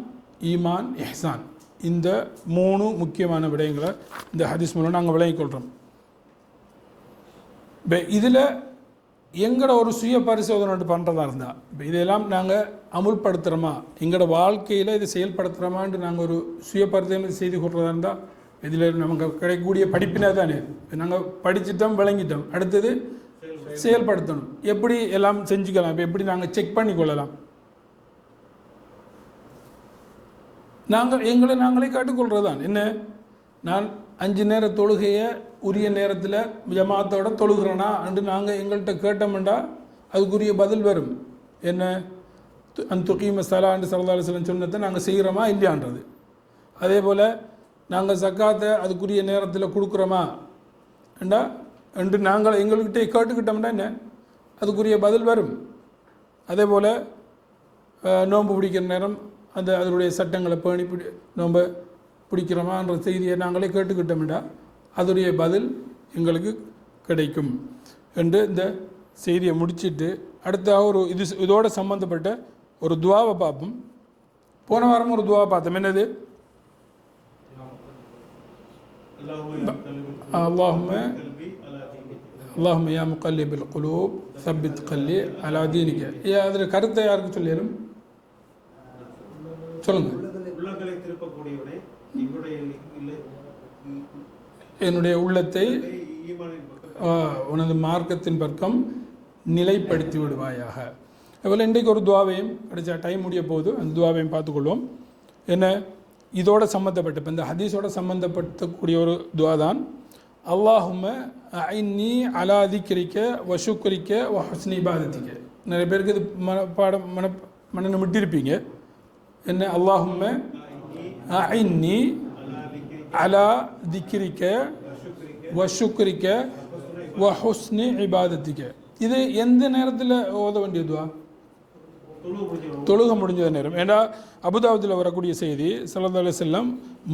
ஈமான், இஹ்சான், இந்த 3 முக்கியமான விடயங்களை இந்த ஹதீஸ் மூலம் நாங்கள் விளங்கிக்கொள்கிறோம். இப்போ இதில் எங்களோட ஒரு சுய பரிசோதனை பண்ணுறதா இருந்தால் இப்போ இதெல்லாம் நாங்கள் அமுல்படுத்துகிறோமா, எங்களோட வாழ்க்கையில் இதை செயல்படுத்துகிறோமான்ட்டு நாங்கள் ஒரு சுய பரிசோதனை செய்து கொள்றதா இருந்தால் இதில் நமக்கு கிடைக்கக்கூடிய படிப்பினா தானே. நாங்கள் படிச்சிட்டோம், விளங்கிட்டோம், அடுத்தது செயல்படுத்தணும். எப்படி எல்லாம் செஞ்சுக்கலாம், இப்போ எப்படி நாங்கள் செக் பண்ணி கொள்ளலாம், எங்களை நாங்களே காட்டுக்கொள்கிறது தான் என்ன, நான் 5 நேர தொழுகையை உரிய நேரத்தில் ஜமாத்தோட தொழுகிறேனா என்று நாங்கள் எங்கள்கிட்ட கேட்டோம்டா அதுக்குரிய பதில் வரும். என்ன, துகீம ஸலான்னு ஸல்லல்லாஹு அலைஹி வஸல்லம் சொன்னதை நாங்கள் செய்கிறோமா இல்லையான்றது. அதே போல் நாங்கள் ஜக்காத்தை அதுக்குரிய நேரத்தில் கொடுக்குறோமா என்று நாங்கள் எங்கள்கிட்ட கேட்டுக்கிட்டோம்னா என்ன, அதுக்குரிய பதில் வரும். அதே போல் நோன்பு பிடிக்கிற நேரம் அதனுடைய சட்டங்களை பேணி நோன்பை பிடிக்கிறோமான்ற செய்தியை நாங்களே கேட்டுக்கிட்டோம்டா அதனுடைய பதில் எங்களுக்கு கிடைக்கும் என்று இந்த செய்தியை முடிச்சுட்டு அடுத்தாக ஒரு இதோட சம்மந்தப்பட்ட ஒரு துவாவை பார்ப்போம். போன வாரம் ஒரு துவாவை பார்த்தோம். என்னது, அல்லாஹும்ம யா முகல்லிபில் குலூப் சப்பித் கல்லி அலா தீனிக. அதில் கருத்தை யாருக்கு சொல்லிடும் சொல்லுங்கள். என்னுடைய உள்ளத்தை உனது மார்க்கத்தின் பக்கம் நிலைப்படுத்தி விடுவாயாக. அதுபோல் இன்றைக்கு ஒரு துவாவையும் கிடைச்சா டைம் முடிய போகுது, அந்த துவாவையும் பார்த்துக்கொள்வோம். என்ன, இதோட சம்மந்தப்பட்ட இப்போ இந்த ஹதீஸோட சம்மந்தப்படுத்தக்கூடிய ஒரு துவா தான். அல்லாஹும்ம அஇன்னி அலா திக்ரிக்க வ ஷுக்ரிக்க வ ஹுஸ்னி இபாதத்திக்க. நிறைய பேருக்கு இது மனநம் விட்டிருப்பீங்க. என்ன, அல்லாஹும்ம அஇன்னி அலா திக்ரிக்க வ ஷுக்ரிக்க வ ஹுஸ்னி இபாதத்திக்க. இது எந்த நேரத்தில் ஓத வேண்டிய துவா? தொழுக முடிஞ்ச நேரம். ஏன்னா அபுதாபுதில் வரக்கூடிய செய்தி ஸல்லல்லாஹு அலைஹி வஸல்லம்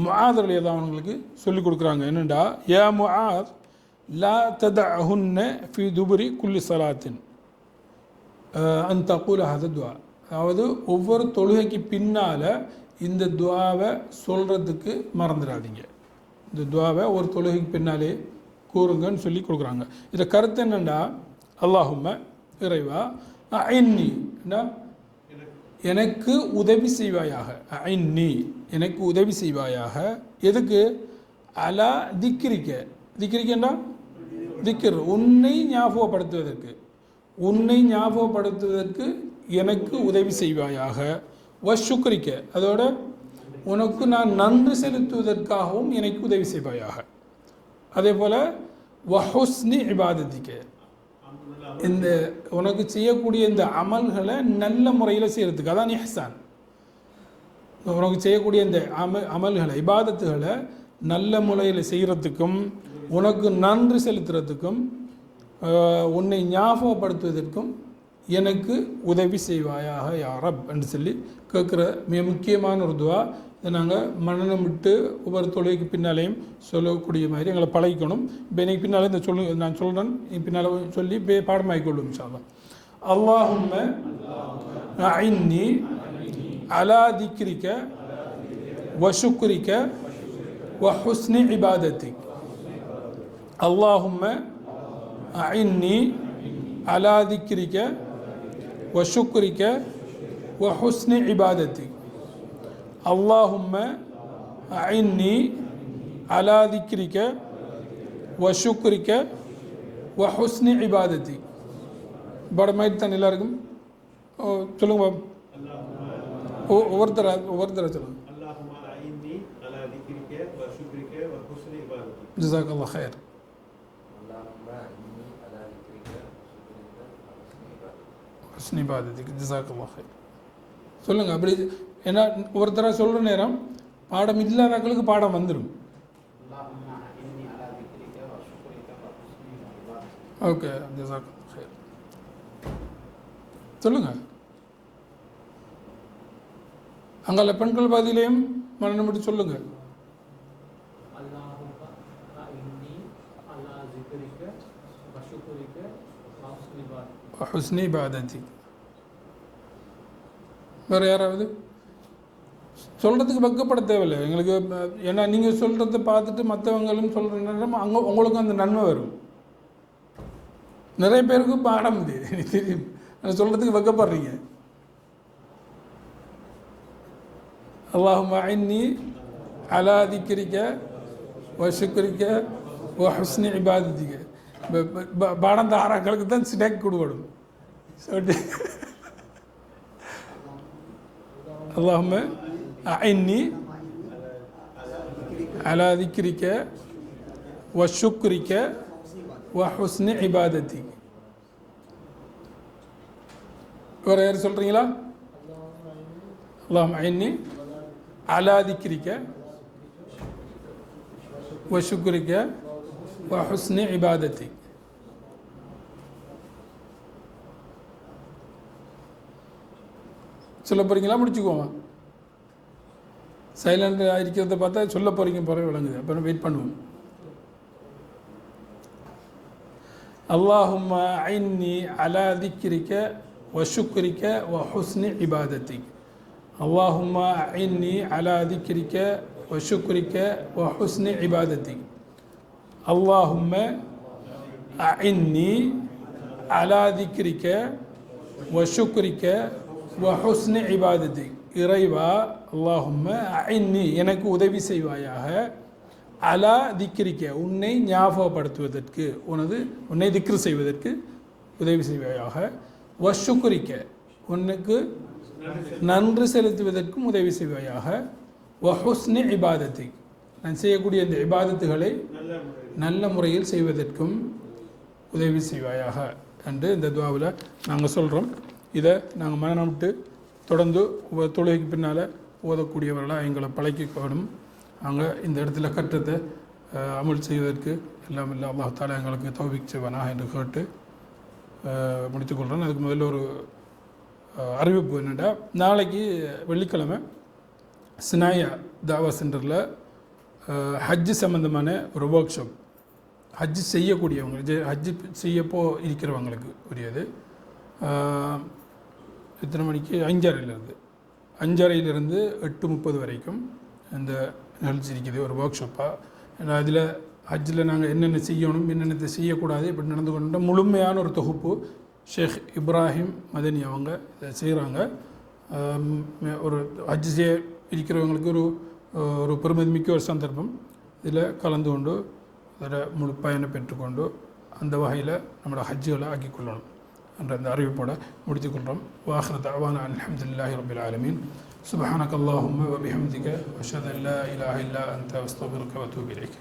முஆத் ரலியல்லாஹு அன்ஹு அவங்களுக்கு சொல்லிக் கொடுக்குறாங்க. என்னென்னா, யா முஆத் லா ததஅஹுன்ன ஃபி துபுரி குல்லி ஸலாத்தின் அன் தகூல ஹத துவா. அதாவது ஒவ்வொரு தொழுகைக்கு பின்னால் இந்த துவாவை சொல்கிறதுக்கு மறந்துடாதீங்க. இந்த துவாவை ஒரு தொழுகைக்கு பின்னாலே கூறுங்கன்னு சொல்லி கொடுக்குறாங்க. இதில் கருத்து என்னென்னா, அல்லாஹும்ம இறைவா அஇன்னி எனக்கு உதவி செய்வாயாக, அஇன்னி எனக்கு உதவி செய்வாயாக. எதுக்கு? அலா திக்ரிக்க. திக்ரிக்கண்டா திக்ர், உன்னை ஞாபகப்படுத்துவதற்கு, உன்னை ஞாபகப்படுத்துவதற்கு எனக்கு உதவி செய்வாயாக. வஷுக்ரிக்க, அதோட உனக்கு நான் நன்றி செலுத்துவதற்காகவும் எனக்கு உதவி செய்வாயாக. அதே போல் வஹுஸ்னி இபாதத்திக்க, இந்த உனக்கு செய்யக்கூடிய இந்த அமல்களை நல்ல முறையில் செய்கிறதுக்கு, அதான் இஹ்சான். உனக்கு செய்யக்கூடிய இந்த அமல்களை இபாதத்துகளை நல்ல முறையில் செய்கிறதுக்கும் உனக்கு நன்றி செலுத்துறதுக்கும் உன்னை ஞாபகப்படுத்துவதற்கும் எனக்கு உதவி செய்வாயாக யா ரப் என்று சொல்லி கேட்குற மிக முக்கியமான ஒரு துவா. இதை நாங்கள் மனநம் விட்டு ஒவ்வொரு தொழுகைக்கு பின்னாலேயும் சொல்லக்கூடிய மாதிரி எங்களை பழகிக்கணும். இப்போ எனக்கு பின்னால் இந்த நான் சொல்கிறேன், பின்னால் சொல்லி பாடமாக்கிக்கொள்ளும் இன்ஷா அல்லாஹ். அல்லாஹும்ம அஇன்னி அலா திக்ரிக்க வ ஷுக்ரிக்க வ ஹுஸ்னி இபாதத்திக். அல்லாஹும்ம அஇன்னி அலா திக்ரிக்க வ ஷுக்ரிக்க வ ஹுஸ்னி இபாதத்திக். அல்லாஹும்ம அஇன்னி அலா திக்ரிக்க வ ஷுக்ரிக்க வ ஹுஸ்னி இபாதத்திக். படமாயிட்டு தான் எல்லாருக்கும் சொல்லுங்க. ஒவ்வொருத்தர சொல்லுங்க. ஜஸாக்கல்லாஹ் ஹைர். ஹுஸ்னி இபாதத்திக் ஜஸாக்கல்லாஹ் ஹைர் சொல்லுங்கள். அப்படி ஏன்னா ஒருத்தராக சொல்கிற நேரம் பாடம் இல்லாதவங்களுக்கு பாடம் வந்துடும். ஓகே, ஜஸாக்கல்லாஹ் ஹைர் சொல்லுங்கள். அங்கே பெண்கள் பாதியிலையும் மரணம் மட்டும் சொல்லுங்கள். ஹுஸ்னி இபாதத்திக். வேறு யாராவது சொல்கிறதுக்கு வெக்கப்பட தேவையில்லை எங்களுக்கு. ஏன்னா நீங்கள் சொல்கிறத பார்த்துட்டு மற்றவங்களும் சொல்கிற நேரம் அங்கே உங்களுக்கும் அந்த நன்மை வரும். நிறைய பேருக்கு பாடம் இது எனக்கு தெரியும், சொல்கிறதுக்கு வெக்கப்படுறீங்க. அல்லாஹும்ம அஇன்னி அலா திக்ரிக வ ஷுக்ரிக வ ஹுஸ்னி இபாதத்திக. பாடம் தாராக்களுக்கு தான் ஸ்நாக் கொடுக்கணும். சொல்லி அல்லாஹும்ம அஇன்னி அலா திக்ரிக வ ஷுக்ரிக வ ஹுஸ்னி இபாதத்திக. வேறு யார் சொல்கிறீங்களா? அல்லாஹும்ம அஇன்னி அலா திக்ரிக வ ஷுக்ரிக வ ஹுஸ்னி இபாதத்திக். சொல்ல போகிறீங்களா? முடிச்சுக்குவோமா? சைலண்ட் ஆகிருக்கிறத பார்த்தா சொல்ல போகிறீங்க பிறகு விளங்குது. அப்புறம் வெயிட் பண்ணுவோம். அல்லாஹும்ம அஇன்னி அலா திக்ரிக வ ஷுக்ரிக வ ஹுஸ்னி இபாதத்திக். அல்லாஹும்ம அஇன்னி அலா திக்ரிக வ ஷுக்ரிக வ ஹுஸ்னி இபாதத்திக். அல்லாஹும்ம அஇன்னி அலா திக்ரிக வ ஷுக்ரிக வ ஹுஸ்னி இபாதத்திக். இறைவா, அல்லாஹும்ம அஇன்னி எனக்கு உதவி செய்வாயாக, அலா திக்ரிக்க உன்னை ஞாபகப்படுத்துவதற்கு, உன்னை திக்ரு செய்வதற்கு உதவி செய்வாயாக, வ ஷுக்ரிக்க உனக்கு நன்றி செலுத்துவதற்கும் உதவி செய்வாயாக, வ ஹுஸ்னி இபாதத்திக் நான் செய்யக்கூடிய இந்த இபாதத்துகளை நல்ல முறையில் செய்வதற்கும் உதவி செய்வாயாக என்று இந்த துஆவில் நாங்கள் சொல்கிறோம். இதை நாங்கள் மனனம் விட்டு தொடர்ந்து தொழுகைக்கு பின்னால் ஓதக்கூடியவர்களாக எங்களை பழக்கிக்கணும். நாங்கள் இந்த இடத்துல கற்றத்தை அமல் செய்வதற்கு எல்லாம் இல்லை அல்லாஹ் தஆலா எங்களுக்கு தௌஃபீக் செய்வானாக என்று கேட்டு முடித்துக்கொள்கிறேன். அதுக்கு முதல்ல ஒரு அறிவிப்பு என்னென்னா, நாளைக்கு வெள்ளிக்கிழமை சினாயா தாவா சென்டரில் ஹஜ்ஜு சம்மந்தமான ஒரு ஒர்க் ஷாப், ஹஜ்ஜு செய்யக்கூடியவங்க, ஹஜ்ஜு செய்யப்போ இருக்கிறவங்களுக்கு உரியது. எத்தனை மணிக்கு? 5:30 8:30 வரைக்கும் இந்த நிகழ்ச்சி இருக்குது, ஒரு ஒர்க் ஷாப்பாக. ஏன்னா அதில் ஹஜ்ஜில் நாங்கள் என்னென்ன செய்யணும், என்னென்ன செய்யக்கூடாது, இப்படி நடந்து கொண்ட முழுமையான ஒரு தொகுப்பு ஷேக் இப்ராஹிம் மதனி அவங்க இதை செய்கிறாங்க. ஒரு ஹஜ்ஜு செய்ய இருக்கிறவங்களுக்கு ஒரு பெருமதிமிக்க ஒரு சந்தர்ப்பம். இதில் கலந்து கொண்டு அதில் முழு பயனை பெற்றுக்கொண்டு அந்த வகையில் நம்மளோட ஹஜ்ஜுகளை ஆக்கிக்கொள்ளணும் என்ற அந்த அறிவிப்போடு முடித்துக்கொள்கிறோம். வாஹிரு தஅவானா அல்ஹம்துலில்லாஹி ரப்பில் ஆலமீன். சுப்ஹானக அல்லாஹும்ம வ பிஹம்திக அஷ்ஹது அன் லா இலாஹா இல்லா அன்த அஸ்தக்ஃபிருக வ அத்தூபு இலைக்.